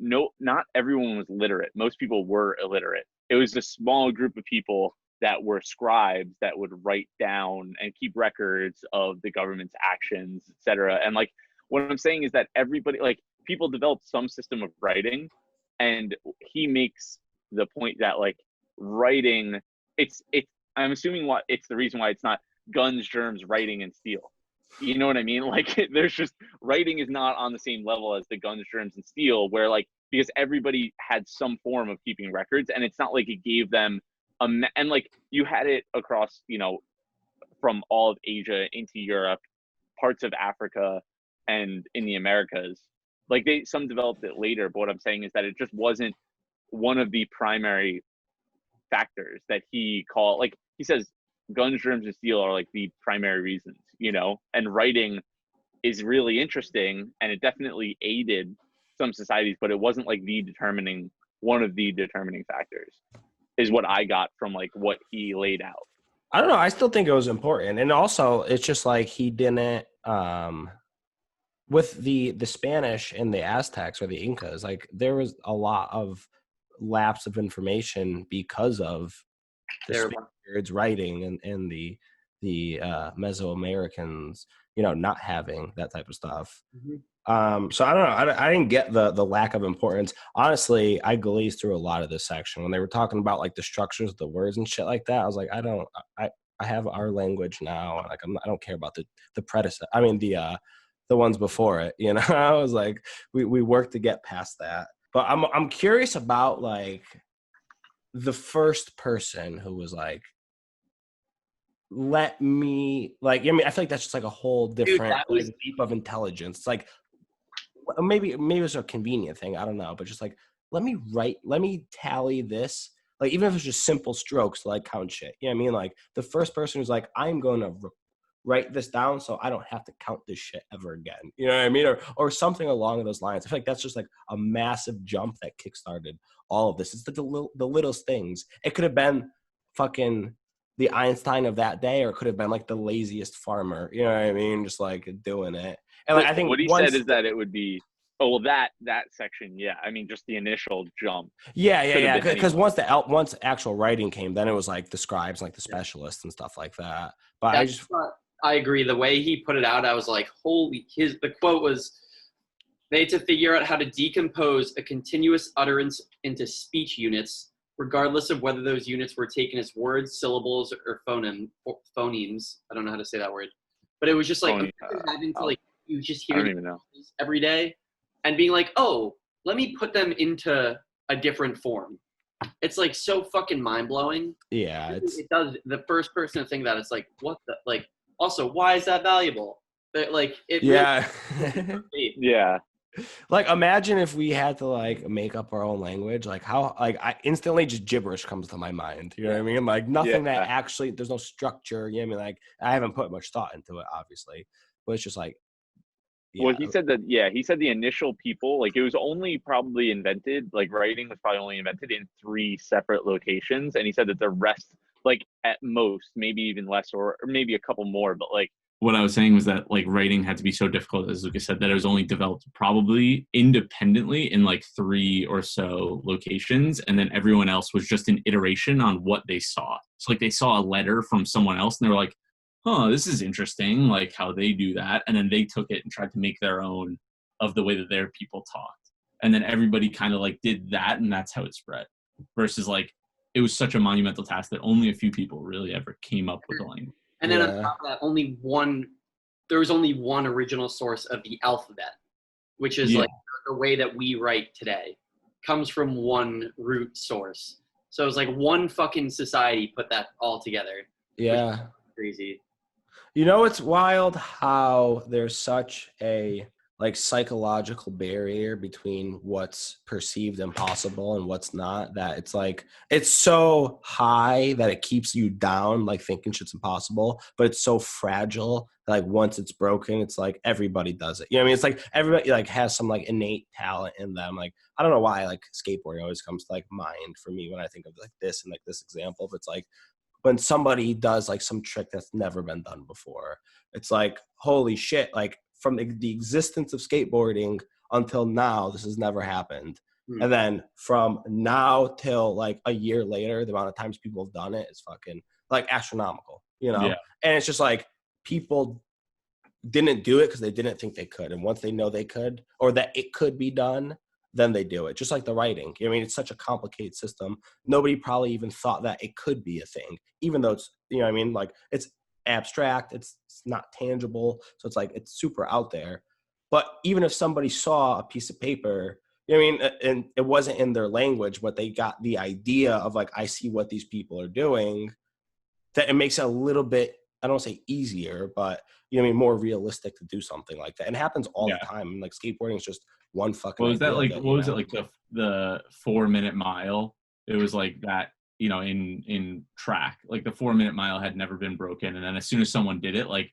everyone was literate. Most people were illiterate. It was a small group of people that were scribes that would write down and keep records of the government's actions, etc. And like what I'm saying is that everybody, like people developed some system of writing, and he makes the point that like writing, it's I'm assuming what it's the reason why it's not guns, germs, writing, and steel. You know what I mean? Like there's just writing is not on the same level as the guns, germs, and steel, where like because everybody had some form of keeping records, and it's not like it gave them and like you had it across, you know, from all of Asia into Europe, parts of Africa, and in the Americas. Like some developed it later, but what I'm saying is that it just wasn't one of the primary factors that he called. Like he says, guns, germs, and steel are like the primary reasons, you know, and writing is really interesting, and it definitely aided some societies, but it wasn't like one of the determining factors, is what I got from like what he laid out. I don't know. I still think it was important. And also it's just like he didn't with the Spanish and the Aztecs or the Incas, like there was a lot of lapse of information because of the Spaniards writing and the Mesoamericans, you know, not having that type of stuff. So I don't know. I didn't get the lack of importance. Honestly, I glazed through a lot of this section when they were talking about like the structures of the words and shit like that. I was like, I have our language now. Like I don't care about the predecessor. I mean the ones before it. You know, I was like, we worked to get past that. But I'm curious about like the first person who was like, let me like. I mean, I feel like that's just like a whole different like leap of intelligence. It's like maybe it's a convenient thing. I don't know, but just like let me tally this. Like even if it's just simple strokes to like count shit. You know what I mean? Like the first person who's like, I'm going to write this down so I don't have to count this shit ever again. You know what I mean? Or something along those lines. I feel like that's just like a massive jump that kickstarted all of this. It's the littlest things. It could have been fucking the Einstein of that day, or it could have been like the laziest farmer. You know what I mean? Just like doing it. And like, I think what he said is that it would be that section, yeah. I mean, just the initial jump. Yeah. Because once actual writing came, then it was like the scribes, like the specialists and stuff like that. But I agree. The way he put it out, I was like, the quote was, they had to figure out how to decompose a continuous utterance into speech units, regardless of whether those units were taken as words, syllables, or phonemes. I don't know how to say that word. But it was just like having to like, you just hear every day and being like, oh, let me put them into a different form. It's like so fucking mind-blowing. Yeah. It does. The first person to think that, it's like, what the, like, also, why is that valuable? But like, it really, yeah. Like imagine if we had to like make up our own language, like how, like I instantly just gibberish comes to my mind. You know what I mean? Like nothing that actually, there's no structure. You know what I mean? Like I haven't put much thought into it, obviously, but it's just like, well, he said that, he said the initial people, like it was only probably invented, like writing was probably only invented in 3 separate locations. And he said that the rest, like at most, maybe even less, or maybe a couple more, but like, what I was saying was that like writing had to be so difficult, as Lucas said, that it was only developed probably independently in like 3 or so locations. And then everyone else was just an iteration on what they saw. So like they saw a letter from someone else and they were like, oh, this is interesting, like how they do that. And then they took it and tried to make their own of the way that their people talked. And then everybody kind of like did that, and that's how it spread. Versus like, it was such a monumental task that only a few people really ever came up with the language. And then on top of that, there was only one original source of the alphabet, which is like the way that we write today, comes from one root source. So it was like one fucking society put that all together. Yeah. Crazy. You know, it's wild how there's such a like psychological barrier between what's perceived impossible and what's not, that it's like it's so high that it keeps you down, like thinking shit's impossible, but it's so fragile Like once it's broken, it's like everybody does it. You know what I mean? It's like everybody like has some like innate talent in them. Like I don't know why like skateboarding always comes to like mind for me when I think of like this and like this example. But it's like when somebody does like some trick that's never been done before, it's like holy shit! Like from the existence of skateboarding until now, this has never happened. And then from now till like a year later, the amount of times people have done it is fucking like astronomical, you know? Yeah. And it's just like people didn't do it because they didn't think they could. And once they know they could or that it could be done, then they do it. Just like the writing. I mean, it's such a complicated system. Nobody probably even thought that it could be a thing, even though it's, you know what I mean? Like it's abstract, it's not tangible. So it's like, it's super out there. But even if somebody saw a piece of paper, you know what I mean? And it wasn't in their language, but they got the idea of like, I see what these people are doing, that it makes it a little bit, I don't want to say easier, but you know what I mean, more realistic to do something like that. And it happens all the time. And like skateboarding is just one fucking What was that like? idea What was it like the 4-minute mile? It was like that, you know, in track, like the 4-minute mile had never been broken, and then as soon as someone did it, like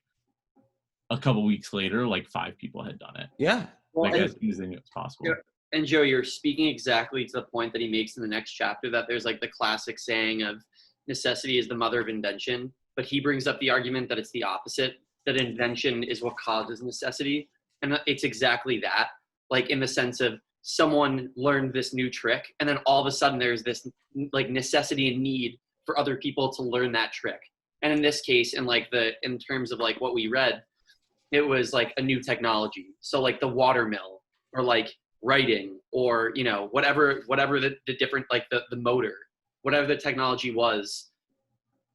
a couple weeks later, like 5 people had done it. Yeah. Well, Like as soon as they knew it was possible. And Joe, you're speaking exactly to the point that he makes in the next chapter, that there's like the classic saying of necessity is the mother of invention, but he brings up the argument that it's the opposite, that invention is what causes necessity. And it's exactly that, like in the sense of someone learned this new trick and then all of a sudden there's this like necessity and need for other people to learn that trick. And in this case, in terms of like what we read, it was like a new technology. So like the water mill or like writing or, you know, whatever the different, like the motor, whatever the technology was,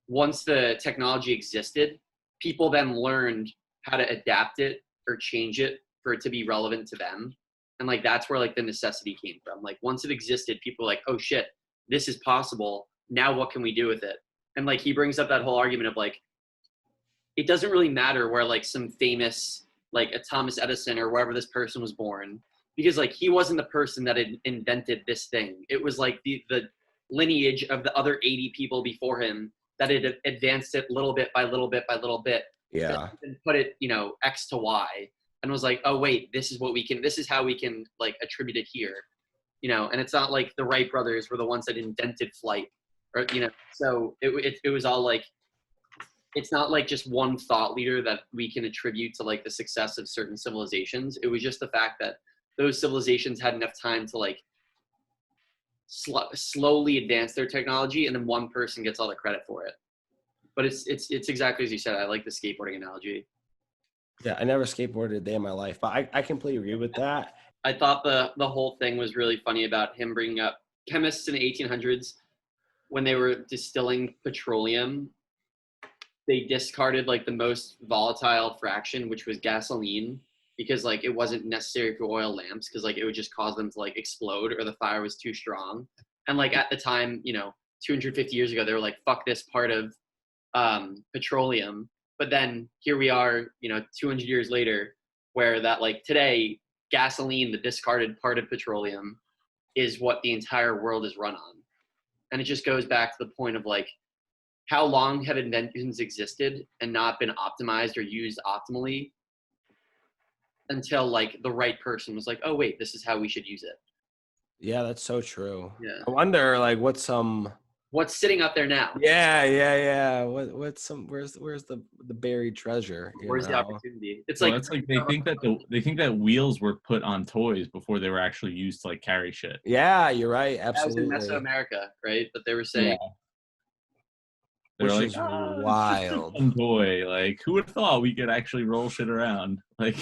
once the technology existed, people then learned how to adapt it or change it for it to be relevant to them. And like, that's where like the necessity came from. Like once it existed, people were like, oh shit, this is possible. Now what can we do with it? And like, he brings up that whole argument of like, it doesn't really matter where like some famous, like a Thomas Edison or wherever this person was born, because like he wasn't the person that had invented this thing. It was like the lineage of the other 80 people before him that had advanced it little bit by little bit by little bit. Yeah. And put it, you know, X to Y, and was like, oh wait, this is how we can like attribute it here, you know. And it's not like the Wright brothers were the ones that invented flight, or you know. So it was all like, it's not like just one thought leader that we can attribute to like the success of certain civilizations. It was just the fact that those civilizations had enough time to like slowly advance their technology, and then one person gets all the credit for it. But it's exactly as you said. I like the skateboarding analogy. Yeah, I never skateboarded a day in my life, but I completely agree with that. I thought the whole thing was really funny about him bringing up chemists in the 1800s when they were distilling petroleum. They discarded like the most volatile fraction, which was gasoline, because like it wasn't necessary for oil lamps, because like it would just cause them to like explode or the fire was too strong. And like at the time, you know, 250 years ago, they were like, fuck this part of petroleum. But then here we are, you know, 200 years later, where that like today, gasoline, the discarded part of petroleum, is what the entire world is run on. And it just goes back to the point of like, how long have inventions existed and not been optimized or used optimally until like the right person was like, oh wait, this is how we should use it. Yeah, that's so true. Yeah. I wonder like what's sitting up there now? Yeah. Where's the buried treasure? Where's the opportunity? It's well, like, it's like they think that wheels were put on toys before they were actually used to like carry shit. Yeah, you're right. Absolutely. That was in Mesoamerica, right? But they were saying, They're which like, is wild. It's just a fun toy. Like, who would have thought we could actually roll shit around? Like,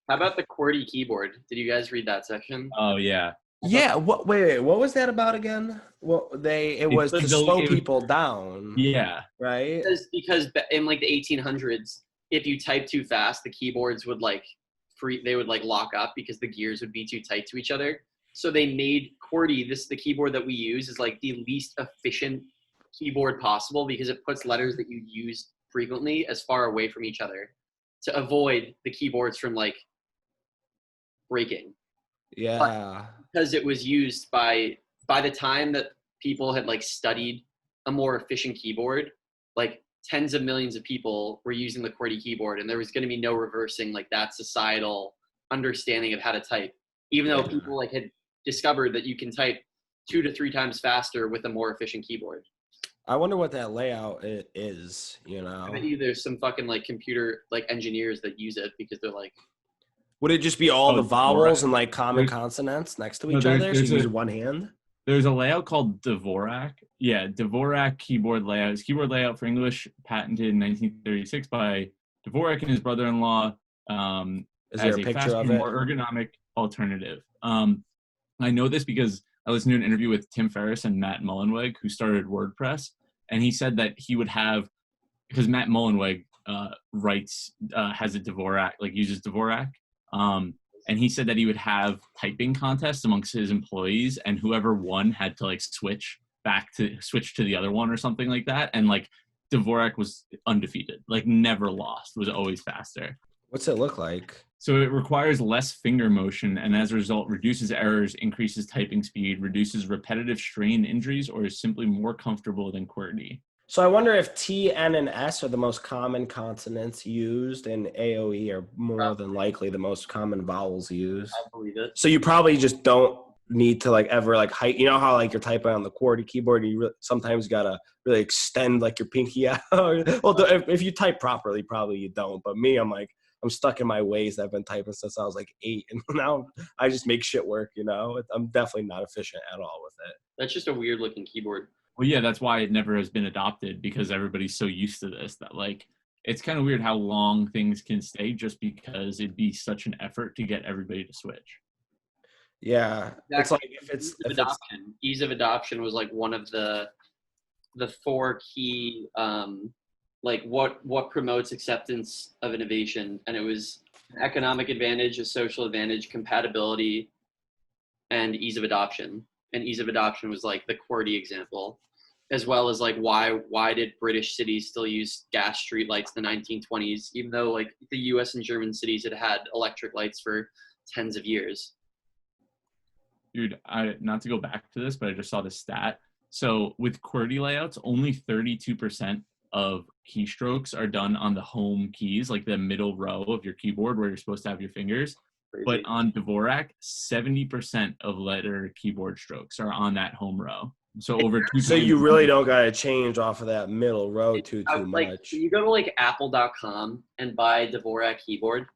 how about the QWERTY keyboard? Did you guys read that section? oh yeah. Yeah. Wait. What was that about again? Well, it was to slow people down. Yeah. Right. Because in like the 1800s, if you type too fast, the keyboards would like they would like lock up because the gears would be too tight to each other. So they made QWERTY, the keyboard that we use, is like the least efficient keyboard possible, because it puts letters that you use frequently as far away from each other to avoid the keyboards from like breaking. Yeah. But because it was used by the time that people had like studied a more efficient keyboard, like tens of millions of people were using the QWERTY keyboard, and there was going to be no reversing like that societal understanding of how to type, even though people like had discovered that you can type 2 to 3 times faster with a more efficient keyboard. I wonder what that layout is, you know. I bet you there's some fucking like computer like engineers that use it because they're like. Would it just be all the vowels and like common consonants next to each other? So you use one hand? There's a layout called Dvorak. Yeah, Dvorak keyboard layout. It's keyboard layout for English, patented in 1936 by Dvorak and his brother-in-law. Is there a picture of it? More ergonomic alternative. I know this because I listened to an interview with Tim Ferriss and Matt Mullenweg, who started WordPress, and he said that he would have, because Matt Mullenweg has a Dvorak, like uses Dvorak, and he said that he would have typing contests amongst his employees, and whoever won had to like switch to the other one or something like that, and like Dvorak was undefeated, like never lost, was always faster. What's it look like? So it requires less finger motion, and as a result, reduces errors, increases typing speed, reduces repetitive strain injuries, or is simply more comfortable than QWERTY. So I wonder if T, N, and S are the most common consonants used, and AOE are more than likely the most common vowels used. I believe it. So you probably just don't need to like ever like height. You know how like you're typing on the QWERTY keyboard, and you sometimes gotta really extend like your pinky out. Well, if you type properly, probably you don't. But me, I'm stuck in my ways. I've been typing since I was like 8, and now I just make shit work, you know? I'm definitely not efficient at all with it. That's just a weird looking keyboard. Well, yeah, that's why it never has been adopted, because everybody's so used to this that like, it's kind of weird how long things can stay just because it'd be such an effort to get everybody to switch. Yeah. Exactly. It's like if it's ease of adoption was like one of the 4 key like what promotes acceptance of innovation, and it was economic advantage, a social advantage, compatibility, and ease of adoption. And ease of adoption was like the QWERTY example, as well as like why did British cities still use gas streetlights in the 1920s, even though like the US and German cities had electric lights for tens of years. Dude, not to go back to this, but I just saw this stat. So with QWERTY layouts, only 32% of keystrokes are done on the home keys, like the middle row of your keyboard where you're supposed to have your fingers. Crazy. But on Dvorak, 70% of letter keyboard strokes are on that home row. So over 2 So you really don't gotta change off of that middle row too like, much. You go to like apple.com and buy a Dvorak keyboard.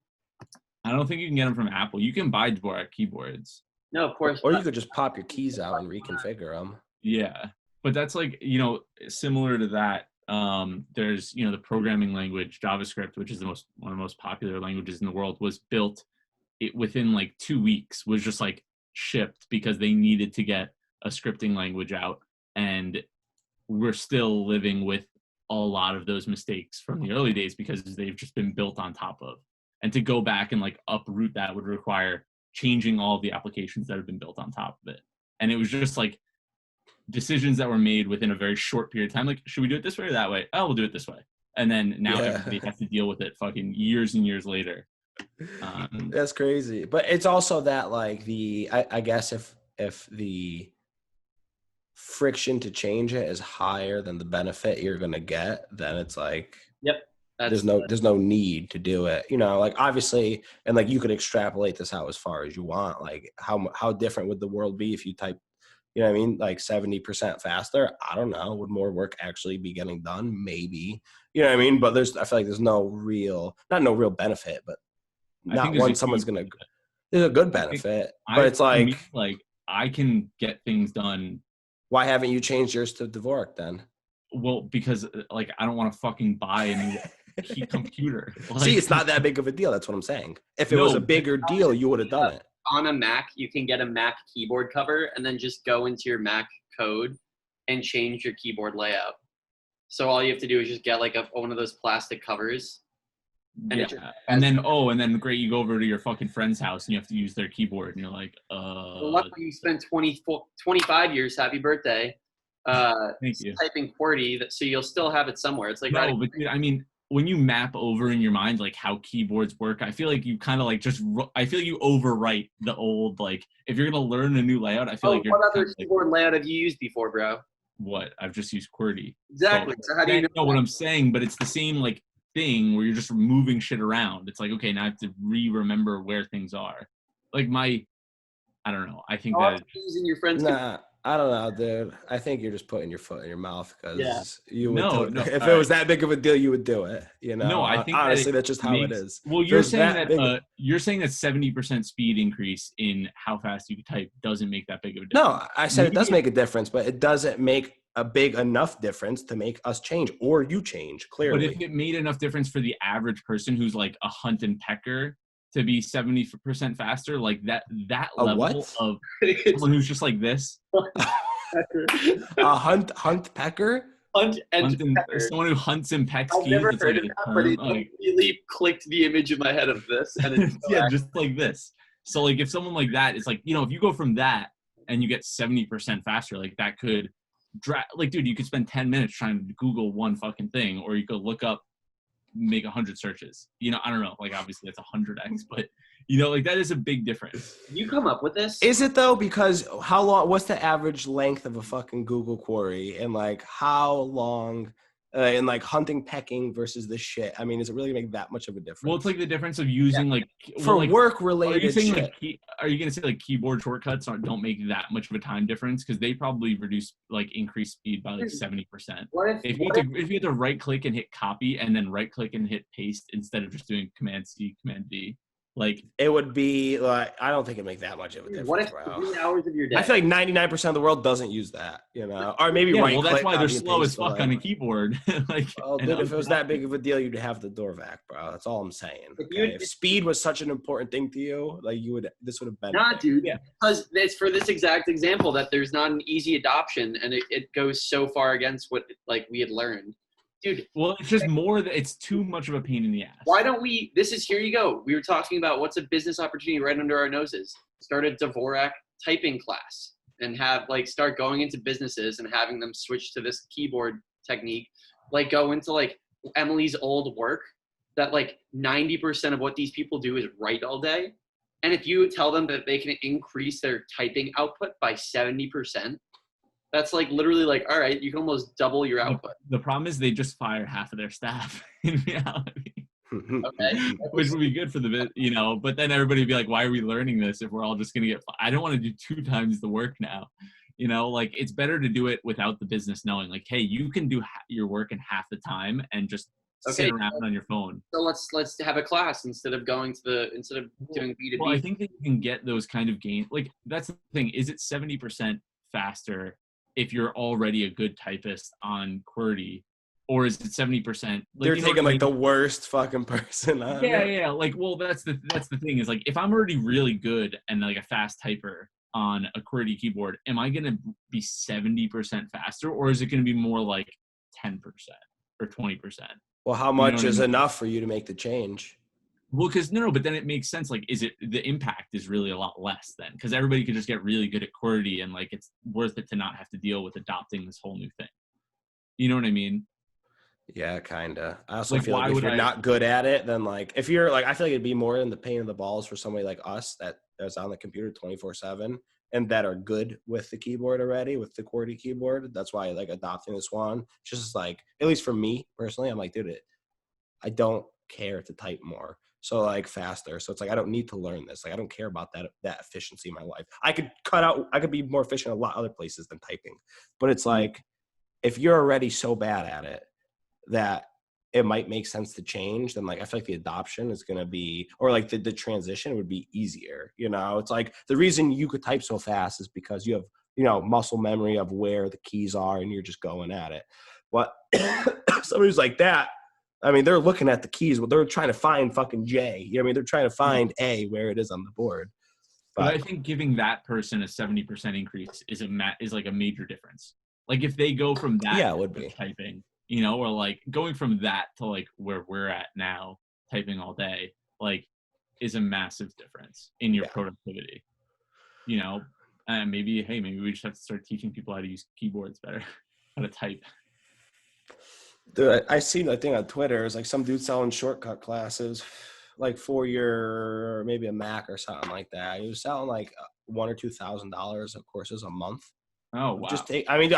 I don't think you can get them from Apple. You can buy Dvorak keyboards. No, of course. Or you could just pop your keys out and reconfigure them. Yeah, but that's like, you know, similar to that. There's, you know, the programming language JavaScript, which is one of the most popular languages in the world, was built within like 2 weeks, was just like shipped because they needed to get a scripting language out, and we're still living with a lot of those mistakes from the early days because they've just been built on top of. And to go back and like uproot that would require changing all of the applications that have been built on top of it. And it was just like decisions that were made within a very short period of time. Like, should we do it this way or that way? Oh, we'll do it this way. And then now everybody has to deal with it fucking years and years later. That's crazy. But it's also that like I guess if the friction to change it is higher than the benefit you're gonna get, then it's like there's no need to do it, you know, like obviously, and like you could extrapolate this out as far as you want, like how different would the world be if you type, you know what I mean, like 70% faster? I don't know. Would more work actually be getting done? Maybe, you know what I mean? But I feel like there's no real benefit, but not one someone's gonna. There's a good benefit, but it's like I can get things done. Why haven't you changed yours to Dvorak then? Well, because like I don't want to fucking buy a new computer. Like, see, it's not that big of a deal. That's what I'm saying. If it was a bigger deal, you would have done it. On a Mac, you can get a Mac keyboard cover and then just go into your Mac code and change your keyboard layout. So all you have to do is just get like one of those plastic covers. And then great, you go over to your fucking friend's house and you have to use their keyboard and you're like, Well, luckily you spent 25 years, happy birthday, thank you, typing QWERTY, so you'll still have it somewhere. It's like, no, but I mean, when you map over in your mind like how keyboards work, I feel like you kind of like I feel like you overwrite the old, like if you're gonna learn a new layout, I feel like you're. What other keyboard layout have you used before, bro? what? I've just used QWERTY. Exactly. So how do you know what I'm saying? But it's the same like thing where you're just moving shit around. It's like, okay, now I have to remember where things are. Like I don't know. I think that using your friends. Nah, I don't know, dude. I think you're just putting your foot in your mouth because you would. No, if it was that big of a deal, you would do it. You know. No, I think honestly, that's just how it is. Well, you're saying that you're saying that 70% speed increase in how fast you can type doesn't make that big of a difference. No, I said it does make a difference, but it doesn't make a big enough difference to make us change or you change. Clearly, but if it made enough difference for the average person who's like a hunt and pecker to be 70% faster, like that level of someone who's just like this, a hunt pecker. Hunt and pecker. Someone who hunts and pecks. I've never heard of that, but it immediately clicked the image in my head of this, and it's yeah, just like this. So like if someone like that is like, if you go from that and you get 70% faster, like that could like, dude, you could spend 10 minutes trying to Google one fucking thing, or you could look up, make 100 searches. I don't know, like obviously that's 100x, but like that is a big difference. You come up with this? Is it though? Because how long, what's the average length of a fucking Google query, and like how long and like hunting, pecking versus this shit? I mean, does it really make that much of a difference? Well, it's like the difference of using work related. Are you saying are you gonna say like keyboard shortcuts don't make that much of a time difference? Because they probably increase speed by like 70%. If you had to right click and hit copy and then right click and hit paste instead of just doing Command C, Command V. Like it would be like, I don't think it'd make that much of a difference. What if 3 hours of your day? I feel like 99% of the world doesn't use that, or maybe right. Well, that's why they're slow as fuck on a keyboard. Well, dude, if it was that big of a deal, you'd have the door vac, bro. That's all I'm saying. Okay? If speed was such an important thing to you, like this would have been. Nah, dude. Yeah. Because it's for this exact example that there's not an easy adoption, and it goes so far against what like we had learned. Dude, well, it's just it's too much of a pain in the ass. Why don't we? Here you go. We were talking about what's a business opportunity right under our noses. Start a Dvorak typing class and start going into businesses and having them switch to this keyboard technique. Like go into like Emily's old work that like 90% of what these people do is write all day. And if you tell them that they can increase their typing output by 70%, that's like literally like, all right, you can almost double your output. The problem is they just fire half of their staff in reality. Okay. Which would be good for the but then everybody would be like, why are we learning this if we're all just going to get, I don't want to do 2 times the work now. Like it's better to do it without the business knowing, like, hey, you can do your work in half the time and just sit around on your phone. So let's have a class instead of doing B2B. Well, I think that you can get those kind of gains. Like that's the thing. Is it 70% faster if you're already a good typist on QWERTY, or is it 70%? Like, they're taking like the worst fucking person on. Yeah. Like, well, that's the thing is like, if I'm already really good and like a fast typer on a QWERTY keyboard, am I going to be 70% faster, or is it going to be more like 10% or 20%? Well, how much is enough for you to make the change? Well, because but then it makes sense. Like, the impact is really a lot less then, because everybody could just get really good at QWERTY, and like it's worth it to not have to deal with adopting this whole new thing. You know what I mean? Yeah, kinda. I also feel like if you're not good at it, then like if you're like, I feel like it'd be more in the pain in the balls for somebody like us that's on the computer 24/7 and that are good with the keyboard already, with the QWERTY keyboard. That's why like adopting this one, just like, at least for me personally, I'm like, dude, I don't care to type more. So like faster. So it's like, I don't need to learn this. Like, I don't care about that efficiency in my life. I could be more efficient a lot other places than typing. But it's like, if you're already so bad at it that it might make sense to change, then like, I feel like the adoption is going to be, or like the transition would be easier. It's like the reason you could type so fast is because you have, muscle memory of where the keys are and you're just going at it. But somebody's like that, I mean, they're looking at the keys. Well, they're trying to find fucking J. They're trying to find A where it is on the board. But I think giving that person a 70% increase is like a major difference. Like if they go from that it would be typing, or like going from that to like where we're at now, typing all day, like is a massive difference in your productivity. And maybe we just have to start teaching people how to use keyboards better, how to type. Dude, I seen that thing on Twitter. It's like some dude selling shortcut classes, like for your maybe a Mac or something like that. He was selling like $1,000 or $2,000 of courses a month. Oh wow. Every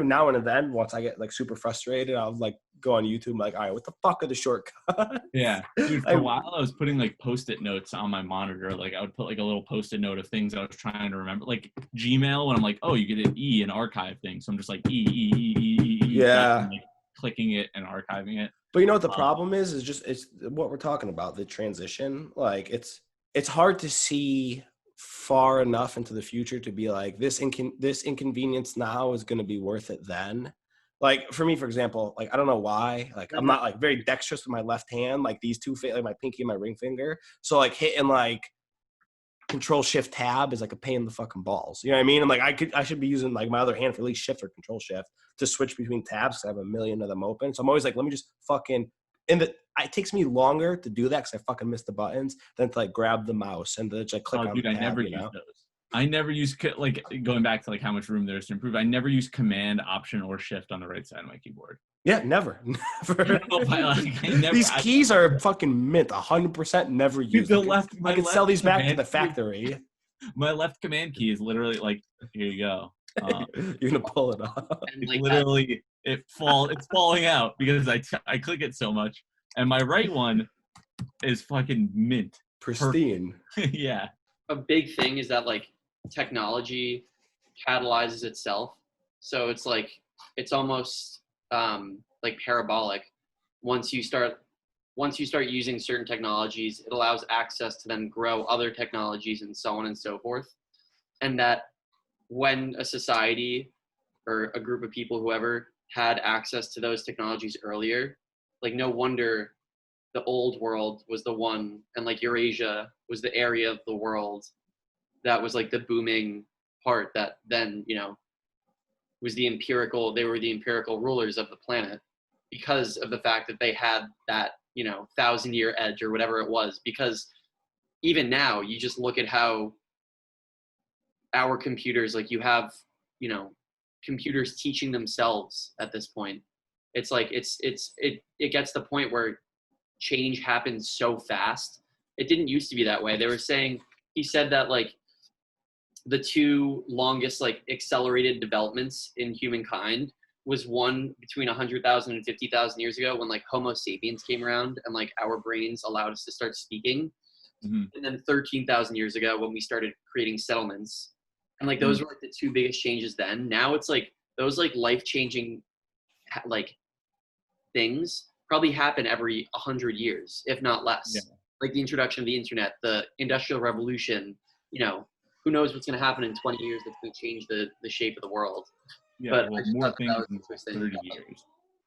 now and then, once I get like super frustrated, I'll like go on YouTube, like, all right, what the fuck are the shortcuts? Yeah, dude. For a while, I was putting like Post-it notes on my monitor. Like, I would put like a little Post-it note of things I was trying to remember. Like Gmail, when I'm like, oh, you get an E in archive thing, so I'm just like E. Yeah. And, like, clicking it and archiving it. But you know what the problem is? It's what we're talking about, the transition. Like it's hard to see far enough into the future to be like this inconvenience now is going to be worth it then. Like for me, for example, like I don't know why, like I'm not like very dexterous with my left hand, like these two, like my pinky and my ring finger. So like hitting like Control Shift Tab is like a pain in the fucking balls. You know what I mean? I'm like I should be using like my other hand for at least Shift or Control Shift to switch between tabs because I have a million of them open. So I'm always like, let me just fucking it takes me longer to do that because I fucking miss the buttons than to like grab the mouse and to just click on dude, the tab, I never use those. I never use like going back to like how much room there is to improve. I never use Command, Option, or Shift on the right side of my keyboard. Yeah, never. These keys are fucking mint, 100% never used. I could sell these back to the factory. My left command key is literally like, here you go. You're gonna pull it off. It's like literally, it's falling out because I click it so much. And my right one is fucking mint. Pristine. Yeah. A big thing is that like technology catalyzes itself. So it's like, it's almost like parabolic. Once you start using certain technologies, it allows access to then grow other technologies and so on and so forth. And that when a society or a group of people, whoever, had access to those technologies earlier, like no wonder the old world was the one, and like Eurasia was the area of the world that was like the booming part that then, you know, was they were the empirical rulers of the planet because of the fact that they had that, you know, 1,000-year edge or whatever it was. Because even now, you just look at how our computers, like you have, you know, computers teaching themselves at this point. It's like, it gets to the point where change happens so fast. It didn't used to be that way. He said that like the two longest like accelerated developments in humankind was one between 100,000 and 50,000 years ago when like Homo sapiens came around and like our brains allowed us to start speaking. Mm-hmm. And then 13,000 years ago when we started creating settlements. And like those were like the two biggest changes then. Now it's like those like life-changing like things probably happen every 100 years, if not less. Yeah. Like the introduction of the internet, the Industrial Revolution, you know, who knows what's going to happen in 20 years that's going to change the shape of the world. Yeah, but well, more things in 30 years.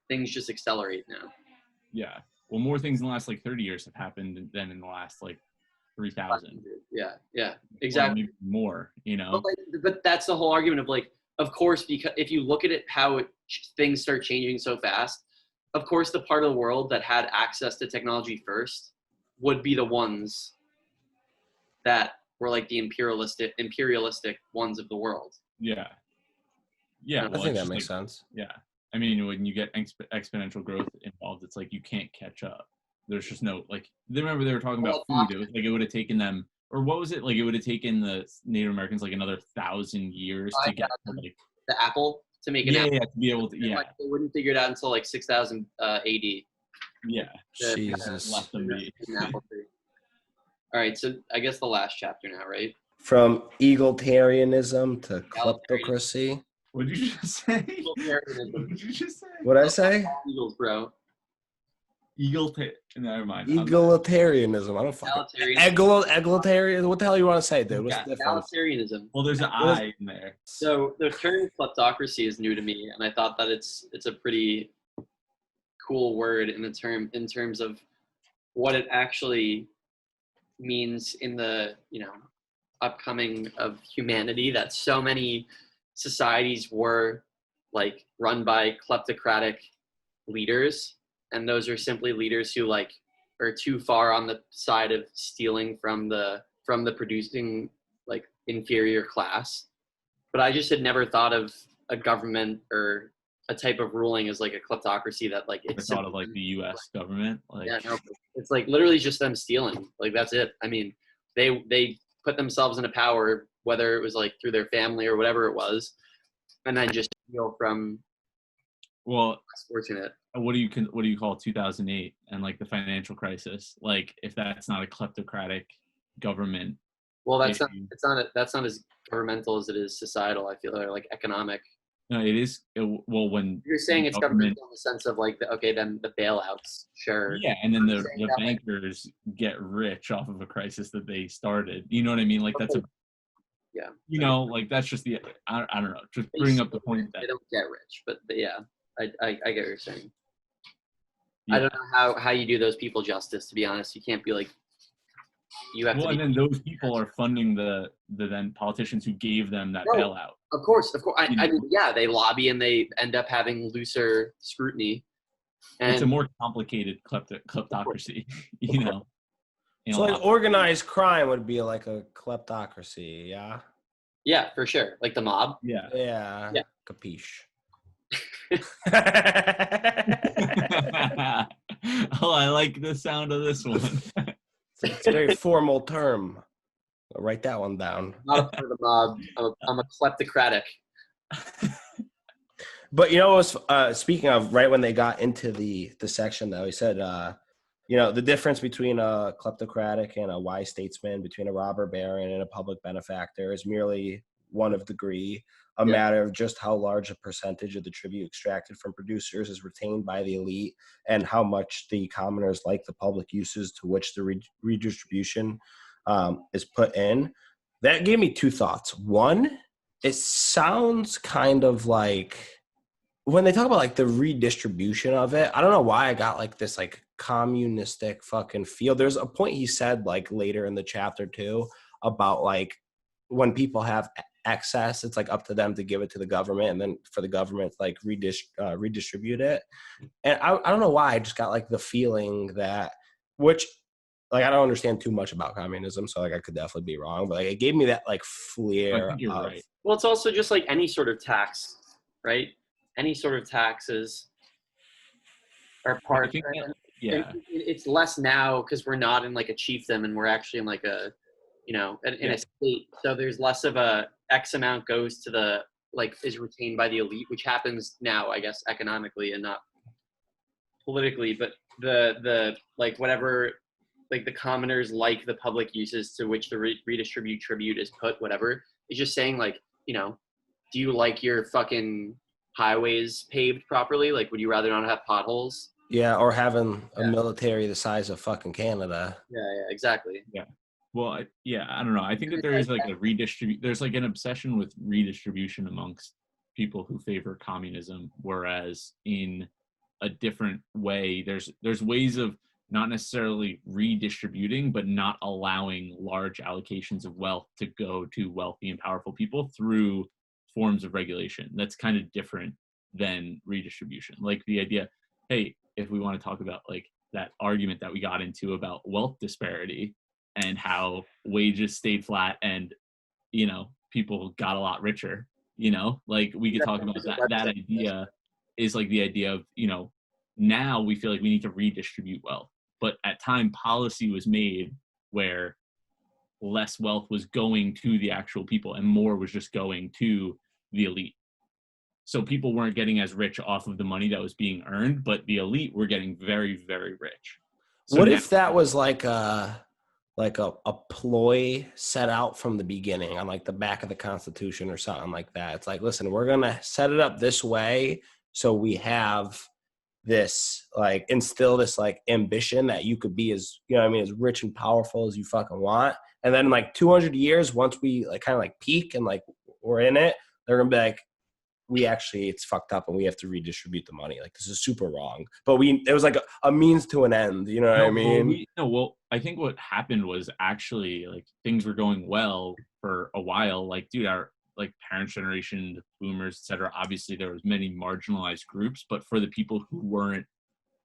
Things just accelerate now. Yeah. Well, more things in the last like 30 years have happened than in the last like 3,000. Yeah, exactly. Maybe more, you know. But that's the whole argument of like, of course, because if you look at it, how things start changing so fast, of course, the part of the world that had access to technology first would be the ones that were like the imperialistic ones of the world. Yeah. Yeah. Well, I think that makes sense. Yeah. I mean, when you get exponential growth involved, it's like you can't catch up. There's just no, like, remember they were talking about food. It was like it would have taken them, or what was it? Like it would have taken the Native Americans like another 1,000 years to get to, like the apple, to make an apple. Yeah, to be able to, Like, they wouldn't figure it out until like 6,000 AD. Yeah. Jesus. Let them be. All right, so I guess the last chapter now, right? From egalitarianism to kleptocracy. What did you just say? What did you just say? What did I say? Eagles, bro. Never mind. Egalitarianism. I don't fucking. Egalitarian. What the hell you want to say, dude? What's the difference? Egalitarianism. Well, there's an I in there. So the term kleptocracy is new to me, and I thought that it's a pretty cool word in terms of what it actually means in the, you know, upcoming of humanity, that so many societies were like run by kleptocratic leaders, and those are simply leaders who like are too far on the side of stealing from the producing like inferior class. But I just had never thought of a government or a type of ruling as like a kleptocracy that like it's thought of like the U.S. government. Like, yeah, no, it's like literally just them stealing. Like that's it. I mean, they put themselves into power, whether it was like through their family or whatever it was, and then just steal from Well, less fortunate. what do you call 2008 and like the financial crisis? Like, if that's not a kleptocratic government Well, issue. that's not as governmental as it is societal. I feel, or like economic. No, it is. Well, when You're saying the it's governmental in the sense of like, then the bailouts, sure. yeah, and then the saying that, like- bankers get rich off of a crisis that they started. You know what I mean? Like that's a Yeah. you know, like that's just the I don't know. Just bring up the point that They don't get rich, but yeah, I get what you're saying. yeah. I don't know how you do those people justice. To be honest, you can't be like you have Well, to. and then those people are funding the then politicians who gave them that No, bailout. Of course. I You know? mean, yeah, they lobby and they end up having looser scrutiny. And It's a more complicated kleptocracy, you know. in a So lot like of- organized crime would be like a kleptocracy, yeah? yeah, for sure. Like the mob. Yeah. Yeah. Yeah. Capiche. Oh, I like the sound of this one. It's a very formal term. I'll write that one down. Not a part of the mob. I'm a kleptocratic. But you know, speaking of right when they got into the section though, he said, you know, the difference between a kleptocratic and a wise statesman, between a robber baron and a public benefactor, is merely one of degree, a matter of just how large a percentage of the tribute extracted from producers is retained by the elite, and how much the commoners like the public uses to which the redistribution is put in. That gave me two thoughts. One, it sounds kind of like when they talk about like the redistribution of it, I don't know why I got like this like communistic fucking feel. There's a point he said like later in the chapter too about like when people have excess, it's like up to them to give it to the government, and then for the government to like redistribute it. And I don't know why I just got like the feeling that, which like I don't understand too much about communism, so like I could definitely be wrong, but like it gave me that like I flair think you're of right. Well, it's also just like any sort of tax, right? Any sort of taxes are part. I think that- yeah. It's less now because we're not in like a chiefdom and we're actually in like a, you know, in a state. So there's less of a X amount goes to the like is retained by the elite, which happens now, I guess, economically and not politically. But the like whatever, like the commoners like the public uses to which the redistribute tribute is put, whatever. It's just saying like, you know, do you like your fucking highways paved properly? Like, would you rather not have potholes? yeah, or having a military the size of fucking Canada. Yeah, exactly. Well, I don't know. I think that there is like there's like an obsession with redistribution amongst people who favor communism, whereas in a different way, there's ways of not necessarily redistributing, but not allowing large allocations of wealth to go to wealthy and powerful people through forms of regulation. That's kind of different than redistribution. Like the idea, hey, if we want to talk about like that argument that we got into about wealth disparity and how wages stayed flat and, you know, people got a lot richer, you know, like we could talk about that idea is like the idea of, you know, now we feel like we need to redistribute wealth. But at time policy was made where less wealth was going to the actual people and more was just going to the elite. So people weren't getting as rich off of the money that was being earned, but the elite were getting very, very rich. So what if that was like a ploy set out from the beginning on like the back of the Constitution or something like that? It's like, listen, we're gonna set it up this way so we have this like instill this like ambition that you could be as, you know what I mean, as rich and powerful as you fucking want. And then in like 200 years, once we like kind of like peak and like we're in it, they're gonna be like, we actually, it's fucked up and we have to redistribute the money. Like this is super wrong. But it was like a means to an end, you know what I mean? Well, I think what happened was actually like things were going well for a while. Like, dude, our like parents' generation, the boomers, etc. Obviously there was many marginalized groups, but for the people who weren't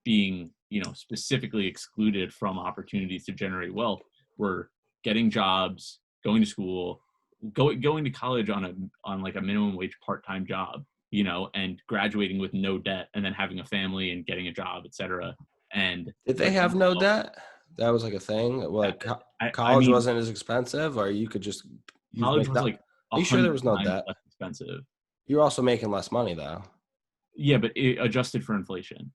being, you know, specifically excluded from opportunities to generate wealth, were getting jobs, going to school, going to college on like a minimum wage part-time job, you know, and graduating with no debt, and then having a family and getting a job, etc. And did they have no debt? That was like a thing. Like college wasn't as expensive, or you could just college was like are you sure there was no 100 times debt? less expensive. You're also making less money though. Yeah, but it adjusted for inflation.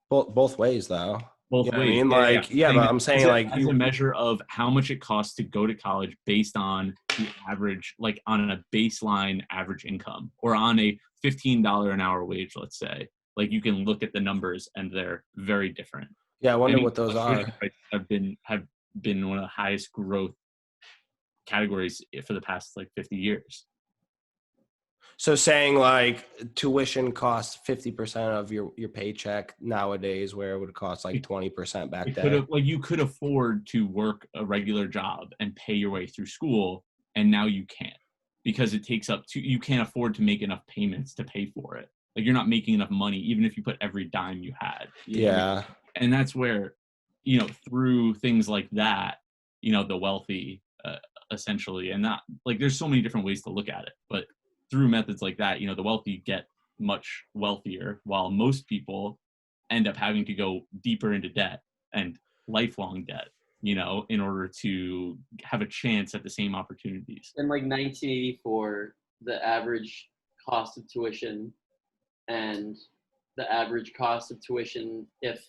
Both ways though. Both I ways. mean, like, but I'm saying like as a measure of how much it costs to go to college based on the average, like on a baseline average income, or on a $15 an hour wage, let's say. Like, you can look at the numbers and they're very different. I wonder what those are. Have been one of the highest growth categories for the past like 50 years. So saying like tuition costs 50% of your paycheck nowadays, where it would cost like 20% back then. You could afford to work a regular job and pay your way through school, and now you can't, because it takes up you can't afford to make enough payments to pay for it. Like, you're not making enough money, even if you put every dime you had. Yeah. And that's where, through things like that, the wealthy, essentially, and not like, there's so many different ways to look at it, but through methods like that, the wealthy get much wealthier, while most people end up having to go deeper into debt and lifelong debt, in order to have a chance at the same opportunities. In like 1984, the average cost of tuition and the average cost of tuition, if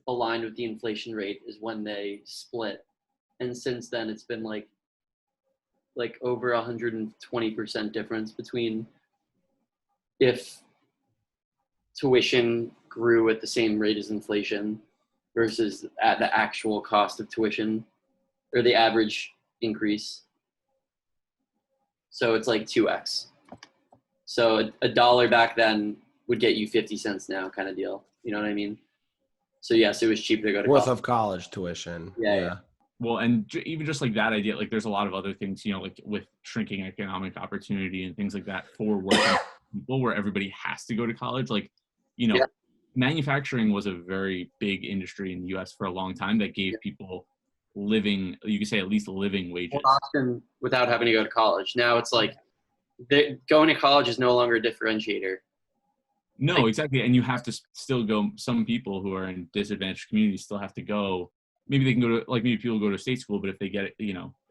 aligned with the inflation rate, is when they split. And since then, it's been like over 120% difference between if tuition grew at the same rate as inflation versus at the actual cost of tuition, or the average increase. So it's like 2x. So a dollar back then would get you 50 cents now, kind of deal. You know what I mean? So yes, it was cheaper to go to worth college. of college tuition. Yeah. Well, and even just like that idea, like, there's a lot of other things, like with shrinking economic opportunity and things like that for working people, where everybody has to go to college. Like, manufacturing was a very big industry in the U.S. for a long time that gave people living, you could say at least living wages. Often without having to go to college. Now it's like going to college is no longer a differentiator. No, exactly. And you have to still go. Some people who are in disadvantaged communities still have to go. Maybe they can go to, like, maybe people go to state school, but if they get,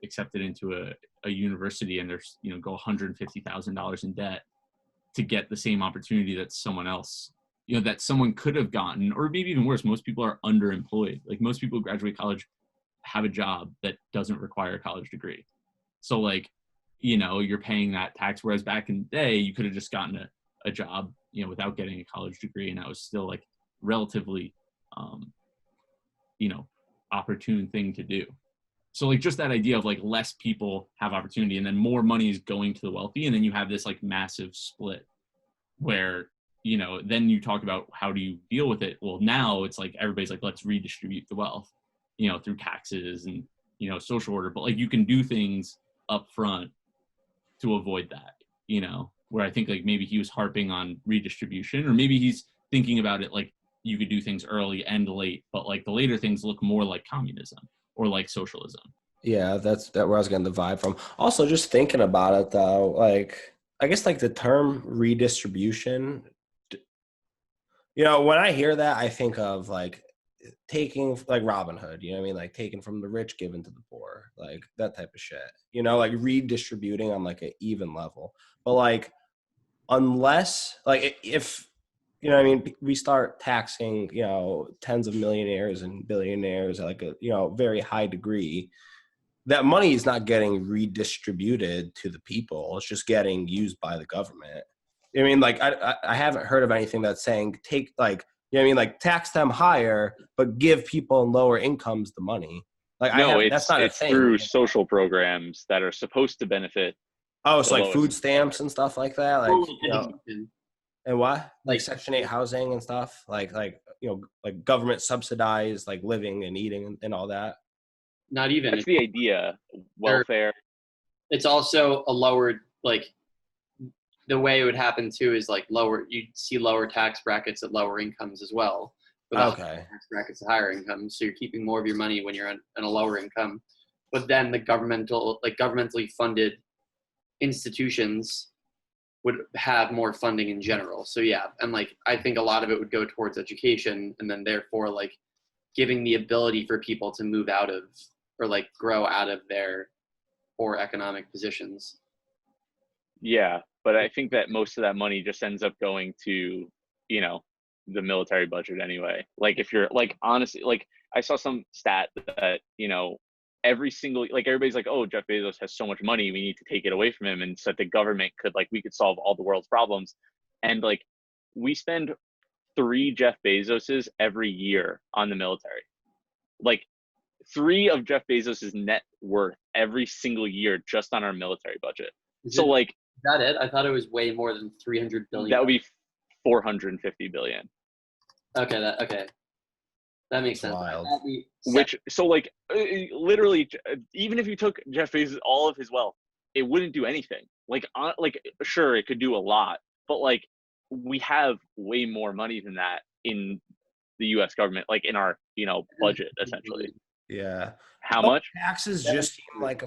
accepted into a university and they're, go $150,000 in debt to get the same opportunity that someone else, that someone could have gotten, or maybe even worse, most people are underemployed. Like, most people who graduate college have a job that doesn't require a college degree. So, like, you're paying that tax. Whereas back in the day, you could have just gotten a job, without getting a college degree. And that was still like relatively, opportune thing to do. So, like, just that idea of like less people have opportunity and then more money is going to the wealthy. And then you have this like massive split where, then you talk about how do you deal with it? Well, now it's like everybody's like, let's redistribute the wealth, through taxes and, social order. But like, you can do things up front to avoid that, where I think like maybe he was harping on redistribution, or maybe he's thinking about it like you could do things early and late, but like the later things look more like communism or like socialism. Yeah, that's where I was getting the vibe from. Also, just thinking about it though, like, I guess like the term redistribution, when I hear that, I think of like taking like Robin Hood, you know what I mean? Like taking from the rich, given to the poor, like that type of shit, like redistributing on like an even level. But like, unless like if, I mean, we start taxing, tens of millionaires and billionaires at like a, very high degree, that money is not getting redistributed to the people. It's just getting used by the government. I mean, like, I haven't heard of anything that's saying take like, like tax them higher, but give people in lower incomes the money. Like, no, that's not a thing. through social programs that are supposed to benefit. Oh, so like food stamps and stuff like that, like, and what, like Section 8 housing and stuff, like like government subsidized like living and eating and all that. Not even. That's the idea. Welfare. It's also a lowered, like, the way it would happen too is like you'd see lower tax brackets at lower incomes as well. Okay. Tax brackets at higher incomes, so you're keeping more of your money when you're on a lower income. But then the governmentally funded institutions would have more funding in general. So yeah, and like I think a lot of it would go towards education, and then therefore like giving the ability for people to move out of or like grow out of their poor economic positions. Yeah, but I think that most of that money just ends up going to, you know, the military budget anyway. Like if you're like, honestly, like I saw some stat that, you know, every single, like everybody's like, oh, Jeff Bezos has so much money, we need to take it away from him, and so that the government could, like, we could solve all the world's problems. And like we spend 3 Jeff Bezoses every year on the military. Like 3 of Jeff Bezos's net worth every single year just on our military budget. So like, is that it? I thought it was way more than 300 billion. that would be 450 billion. Okay, that makes sense. Wild. Which, so like, literally, even if you took Jeff Bezos all of his wealth, it wouldn't do anything. Like sure, it could do a lot, but like we have way more money than that in the U.S. government, like in our, you know, budget essentially. Yeah. How Well, much? taxes just seem like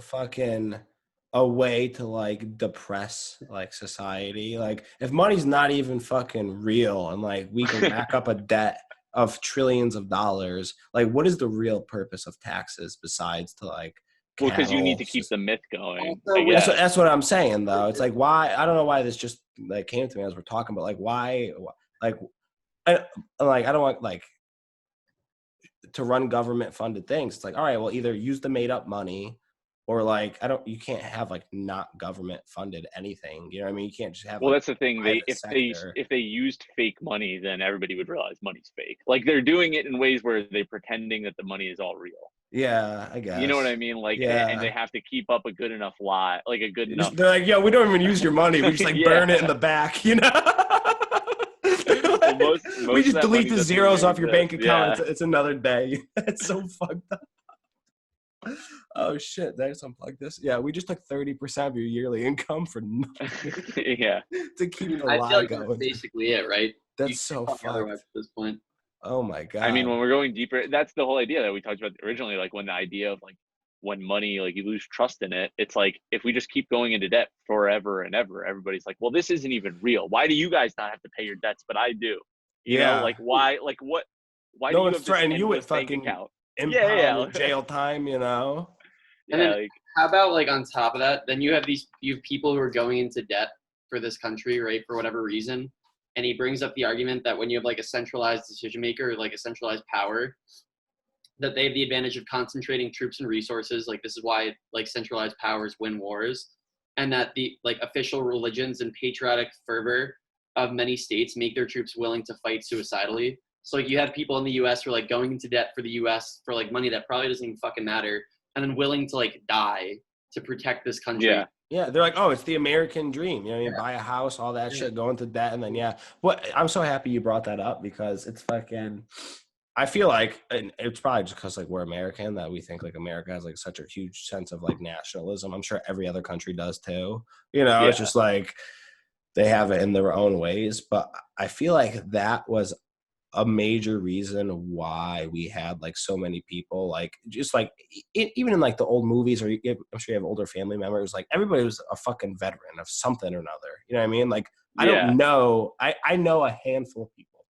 a way to like depress like society. Like if money's not even fucking real and like we can rack up a debt of trillions of dollars, like what is the real purpose of taxes besides to like Well, because you need to keep the myth going. I guess. That's what I'm saying though. It's like, why? I don't know why this just like came to me as we're talking, but like why like I don't want like to run government funded things. It's like, all right, well, either use the made up money or like, you can't have like not government funded anything. You know what I mean? You can't just have, well, like, that's the thing. If they used fake money, then everybody would realize money's fake. Like they're doing it in ways where they're pretending that the money is all real. Yeah, I guess. You know what I mean? Like, yeah. And they have to keep up a good enough lie, like a good enough. They're like, yo, we don't even use your money. We just like burn it in the back, you know? Well, we just delete the zeros off your bank account. Yeah. It's another day. It's so fucked up. Oh shit! Did I just unplug this? Yeah, we just took 30% of your yearly income for nothing. Yeah. To keep the I lie feel like going. that's basically it, right? That's so fucked at this point. Oh my god! I mean, when we're going deeper, that's the whole idea that we talked about originally. Like when the idea of like when money, like you lose trust in it. It's like if we just keep going into debt forever and ever, everybody's like, well, this isn't even real. Why do you guys not have to pay your debts, but I do? You know, like why? Like what? Why no do you one's have threatening you with bank fucking account? impound jail time, you know? And then, like, how about like on top of that, then you have people who are going into debt for this country, right, for whatever reason. And he brings up the argument that when you have like a centralized decision maker, or like a centralized power, that they have the advantage of concentrating troops and resources. Like this is why like centralized powers win wars, and that the like official religions and patriotic fervor of many states make their troops willing to fight suicidally. So like you have people in the U.S. who are like going into debt for the U.S. for like money that probably doesn't even fucking matter, and then willing to like die to protect this country. Yeah. Yeah, they're like, oh, it's the American dream. You know, you buy a house, all that shit, go into debt, and then I'm so happy you brought that up because it's fucking. I feel like, and it's probably just because like we're American that we think like America has like such a huge sense of like nationalism. I'm sure every other country does too. You know, it's just like they have it in their own ways. But I feel like that was a major reason why we had like so many people like just like even in like the old movies, or I'm sure you have older family members, like everybody was a fucking veteran of something or another. You know what I mean? Like I don't know. I know a handful of people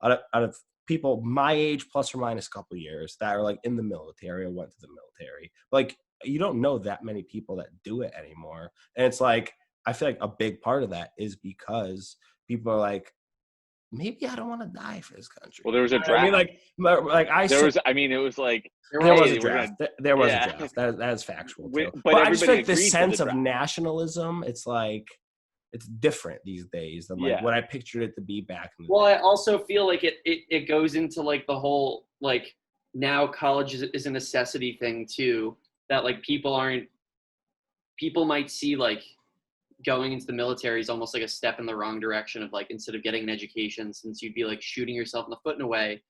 out of people my age plus or minus a couple of years that are like in the military or went to the military. Like you don't know that many people that do it anymore. And it's like, I feel like a big part of that is because people are like, maybe I don't want to die for this country. Well, there was a draft. I mean, like it was like there was a draft. There was a draft. That is factual too. But I just feel like this sense of nationalism, it's like it's different these days than like what I pictured it to be back in the day. I also feel like it goes into like the whole like now college is a necessity thing too, that like people might see like going into the military is almost like a step in the wrong direction of like, instead of getting an education, since you'd be like shooting yourself in the foot in a way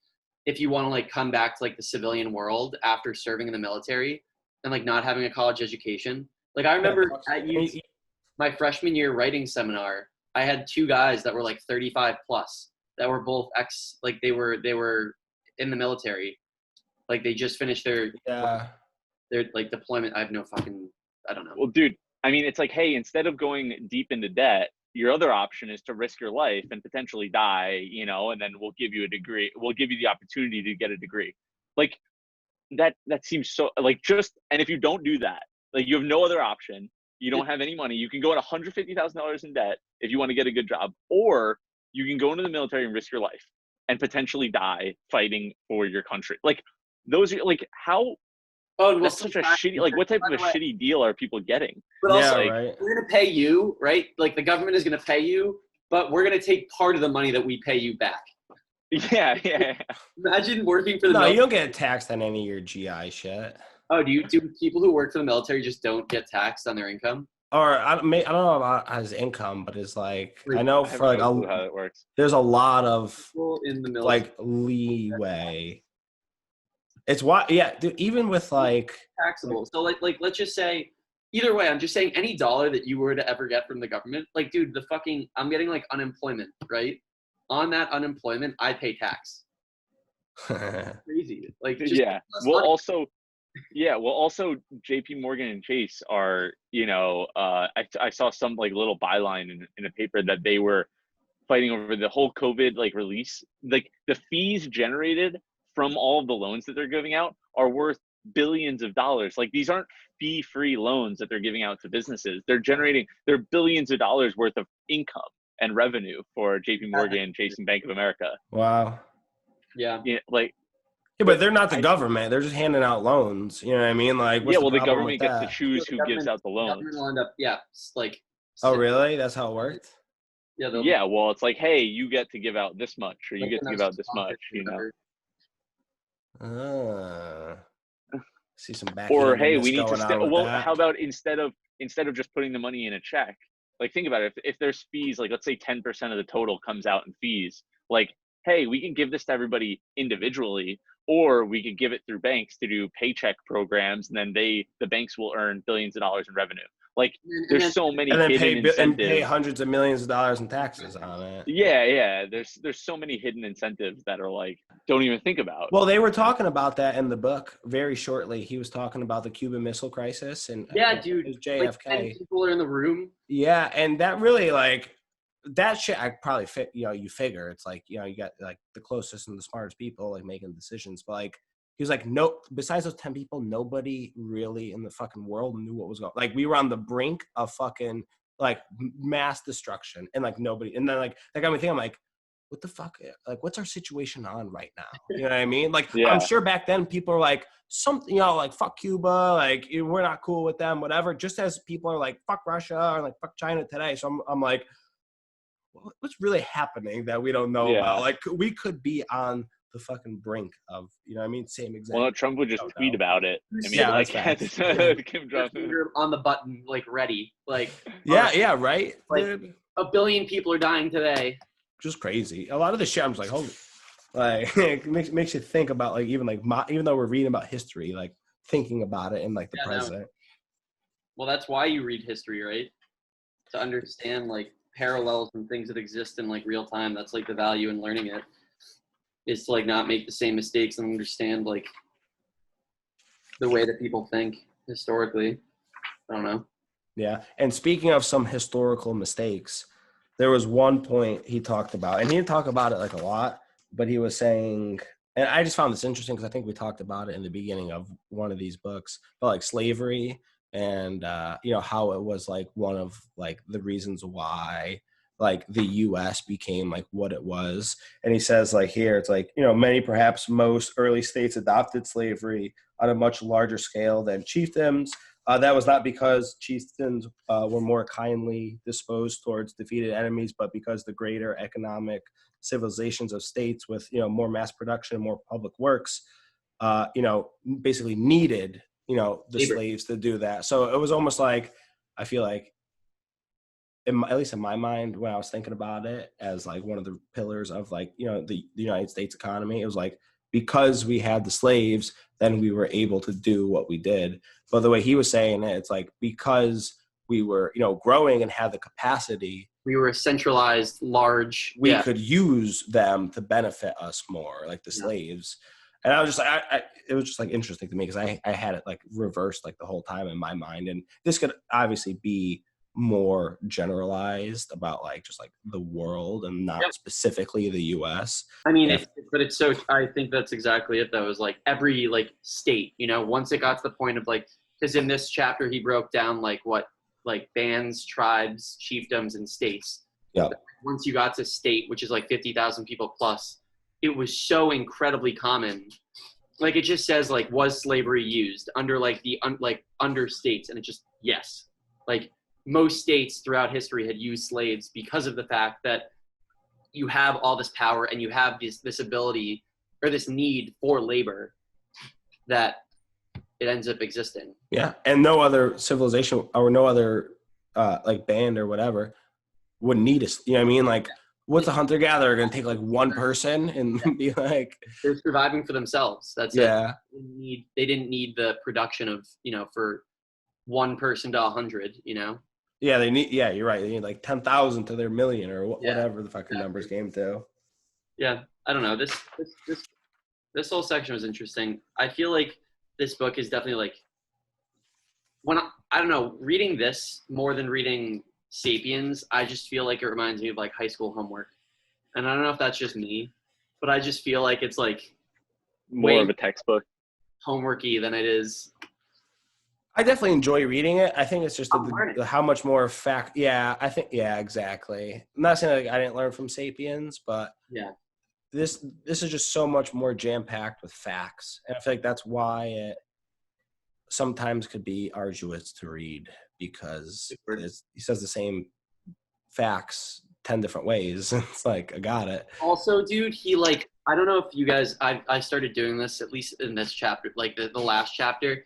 if you want to like come back to like the civilian world after serving in the military and like not having a college education. Like I remember my freshman year writing seminar, I had 2 guys that were like 35 plus that were both they were in the military. Like they just finished their like deployment. I don't know. Well, dude, I mean, it's like, hey, instead of going deep into debt, your other option is to risk your life and potentially die, you know, and then we'll give you a degree. We'll give you the opportunity to get a degree. Like that seems so like and if you don't do that, like you have no other option. you don't have any money. You can go in $150,000 in debt if you want to get a good job, or you can go into the military and risk your life and potentially die fighting for your country. Like, those are like, how, well, that's such a shitty, like, what type of a shitty deal are people getting? But also, Yeah, like, right. we're going to pay you, right? Like, the government is going to pay you, but we're going to take part of the money that we pay you back. Yeah. Imagine working for the No, military. you don't get taxed on any of your GI shit. Oh, do people who work for the military just don't get taxed on their income? Or I don't know about his income, but it's like I know I have for like no clue how it works. there's a lot of People in the military, like leeway. It's why, yeah, dude, even with like taxable. So like let's just say, either way, I'm just saying any dollar that you were to ever get from the government, like, dude, I'm getting like unemployment, right? On that unemployment, I pay tax. Crazy. Like, just Yeah. money. Also JP Morgan and Chase are, I saw some like little byline in a paper that they were fighting over the whole COVID like release. Like, the fees generated from all of the loans that they're giving out are worth billions of dollars. Like, these aren't fee-free loans that they're giving out to businesses. They're billions of dollars worth of income and revenue for JP Morgan, Chase, and Bank of America. wow. Yeah. Yeah, like, Yeah, but they're not the government. They're just handing out loans. You know what I mean? Like, what's the the problem government with gets to that? choose who gives out the The loans. government will end up, like. Oh, really? That's how it worked? Yeah. Yeah, well, it's like, hey, you get to give out this much, or you get to give out this much, See some Or hey, backhandedness we need to going on with well, that. how about instead of just putting the money in a check, like, think about it. If there's fees, like, let's say 10% of the total comes out in fees, like, hey, we can give this to everybody individually, or we could give it through banks to do paycheck programs, and then the banks will earn billions of dollars in revenue. Like, there's so many and then hidden incentives. pay hundreds of millions of dollars in taxes on it. Yeah. There's so many hidden incentives that are like, don't even think about. Well, they were talking about that in the book very shortly. He was talking about the Cuban Missile Crisis and Dude, JFK. like 10 people are in the room. Yeah, and that really like that shit. I probably fit. You figure it's like you got like the closest and the smartest people like making decisions. But like he was like, no. Besides those 10 people, nobody really in the fucking world knew what was going. Like we were on the brink of fucking like mass destruction, and like nobody. And then like that got me thinking. I'm like, what the fuck? Like, what's our situation on right now? You know what I mean? Like, Yeah. I'm sure back then people are like, something, like, fuck Cuba, like, we're not cool with them, whatever. Just as people are like, fuck Russia or like, fuck China today. So I'm like, what's really happening that we don't know about? Like, we could be on the fucking brink of, you know what I mean? Same exact. Well, Trump would just tweet about it. I mean, Yeah, like, that's Kim Jong-un. On the button, like, ready. Like, yeah, right? Like, Dude. 1 billion people are dying today. Just crazy. A lot of the shit I'm just like, holy, like it makes you think about like even though we're reading about history, like thinking about it in like the present. No. Well, that's why you read history, right? To understand like parallels and things that exist in like real time. That's like the value in learning it, is to like not make the same mistakes and understand like the way that people think historically. I don't know. Yeah. And speaking of some historical mistakes, there was one point he talked about, and he didn't talk about it like a lot, but he was saying, and I just found this interesting because I think we talked about it in the beginning of one of these books, but like slavery and, how it was like one of like the reasons why like the U.S. became like what it was. And he says like here, it's like, many, perhaps most early states adopted slavery on a much larger scale than chiefdoms. That was not because chieftains were more kindly disposed towards defeated enemies, but because the greater economic civilizations of states with, more mass production and more public works, basically needed, the slaves to do that. So it was almost like, I feel like, at least in my mind, when I was thinking about it as like one of the pillars of like, the United States economy, it was like, because we had the slaves, then we were able to do what we did. But the way he was saying it, it's like because we were, growing and had the capacity. We were centralized, large. We could use them to benefit us more, like the slaves. And I was just like, it was just like interesting to me because I had it like reversed like the whole time in my mind. And this could obviously be more generalized about like just like the world and not specifically the US. I mean, I think that's exactly it though, is like every like state, once it got to the point of like, because in this chapter he broke down like what like bands, tribes, chiefdoms, and states. Yeah. Once you got to state, which is like 50,000 people plus, it was so incredibly common. Like it just says like, was slavery used under like the under states, and it just yes. Like most states throughout history had used slaves because of the fact that you have all this power and you have this ability or this need for labor that it ends up existing. Yeah, and no other civilization or no other like band or whatever would need us. You know what I mean? Like, what's a hunter gatherer going to take like one person and be like? They're surviving for themselves. That's yeah. it. They didn't need the production of for one person to 100. Yeah, they need. Yeah, you're right. They need like 10,000 to their million or whatever the fucking numbers came to. Yeah, I don't know. This whole section was interesting. I feel like this book is definitely like I don't know, reading this more than reading Sapiens, I just feel like it reminds me of like high school homework. And I don't know if that's just me, but I just feel like it's like more of a textbook homeworky than it is. I definitely enjoy reading it. I think it's just how much more fact. Yeah, I think. Yeah, exactly. I'm not saying like I didn't learn from Sapiens, but yeah, this is just so much more jam packed with facts, and I feel like that's why it sometimes could be arduous to read because he says the same facts 10 different ways. It's like I got it. Also, dude, he like I don't know if you guys. I started doing this at least in this chapter, like the last chapter.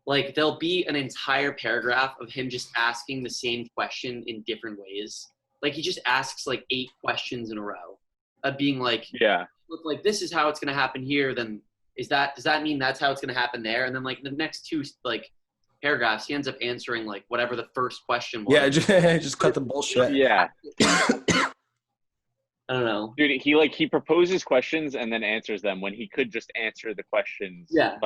Like there'll be an entire paragraph of him just asking the same question in different ways. Like he just asks like 8 questions in a row of being like, yeah, look, like this is how it's going to happen here. Then does that mean that's how it's going to happen there? And then like the next 2 like paragraphs, he ends up answering like whatever the first question was. Yeah, just cut the bullshit. Yeah. I don't know. Dude, he proposes questions and then answers them when he could just answer the questions. Yeah.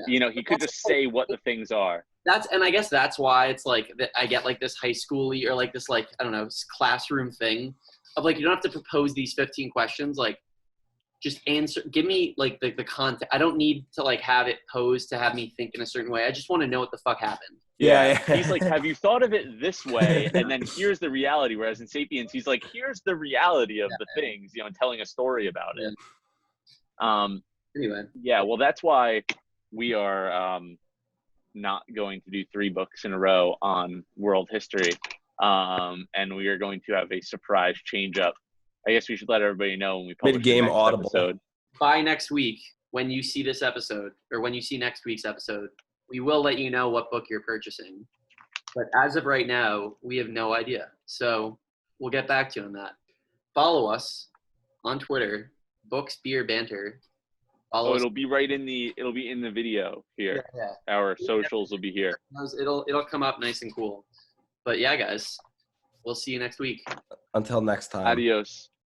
He could just say what the things are. And I guess that's why it's like I get like this high school-y or like this like, I don't know, classroom thing of like, you don't have to propose these 15 questions. Like just answer, give me like the content. I don't need to like have it posed to have me think in a certain way. I just want to know what the fuck happened. Yeah. He's like, have you thought of it this way? And then here's the reality. Whereas in Sapiens, he's like, here's the reality of the things, and telling a story about it. Anyway. Yeah, well, that's why we are not going to do 3 books in a row on world history. And we are going to have a surprise change up. I guess we should let everybody know when we publish Mid-game the next audible episode. By next week, when you see this episode, or when you see next week's episode, we will let you know what book you're purchasing. But as of right now, we have no idea. So we'll get back to you on that. Follow us on Twitter, Books, Beer, Banter. It'll be in the video here. Yeah. Our socials will be here. It'll come up nice and cool. But yeah, guys, we'll see you next week. Until next time. Adios.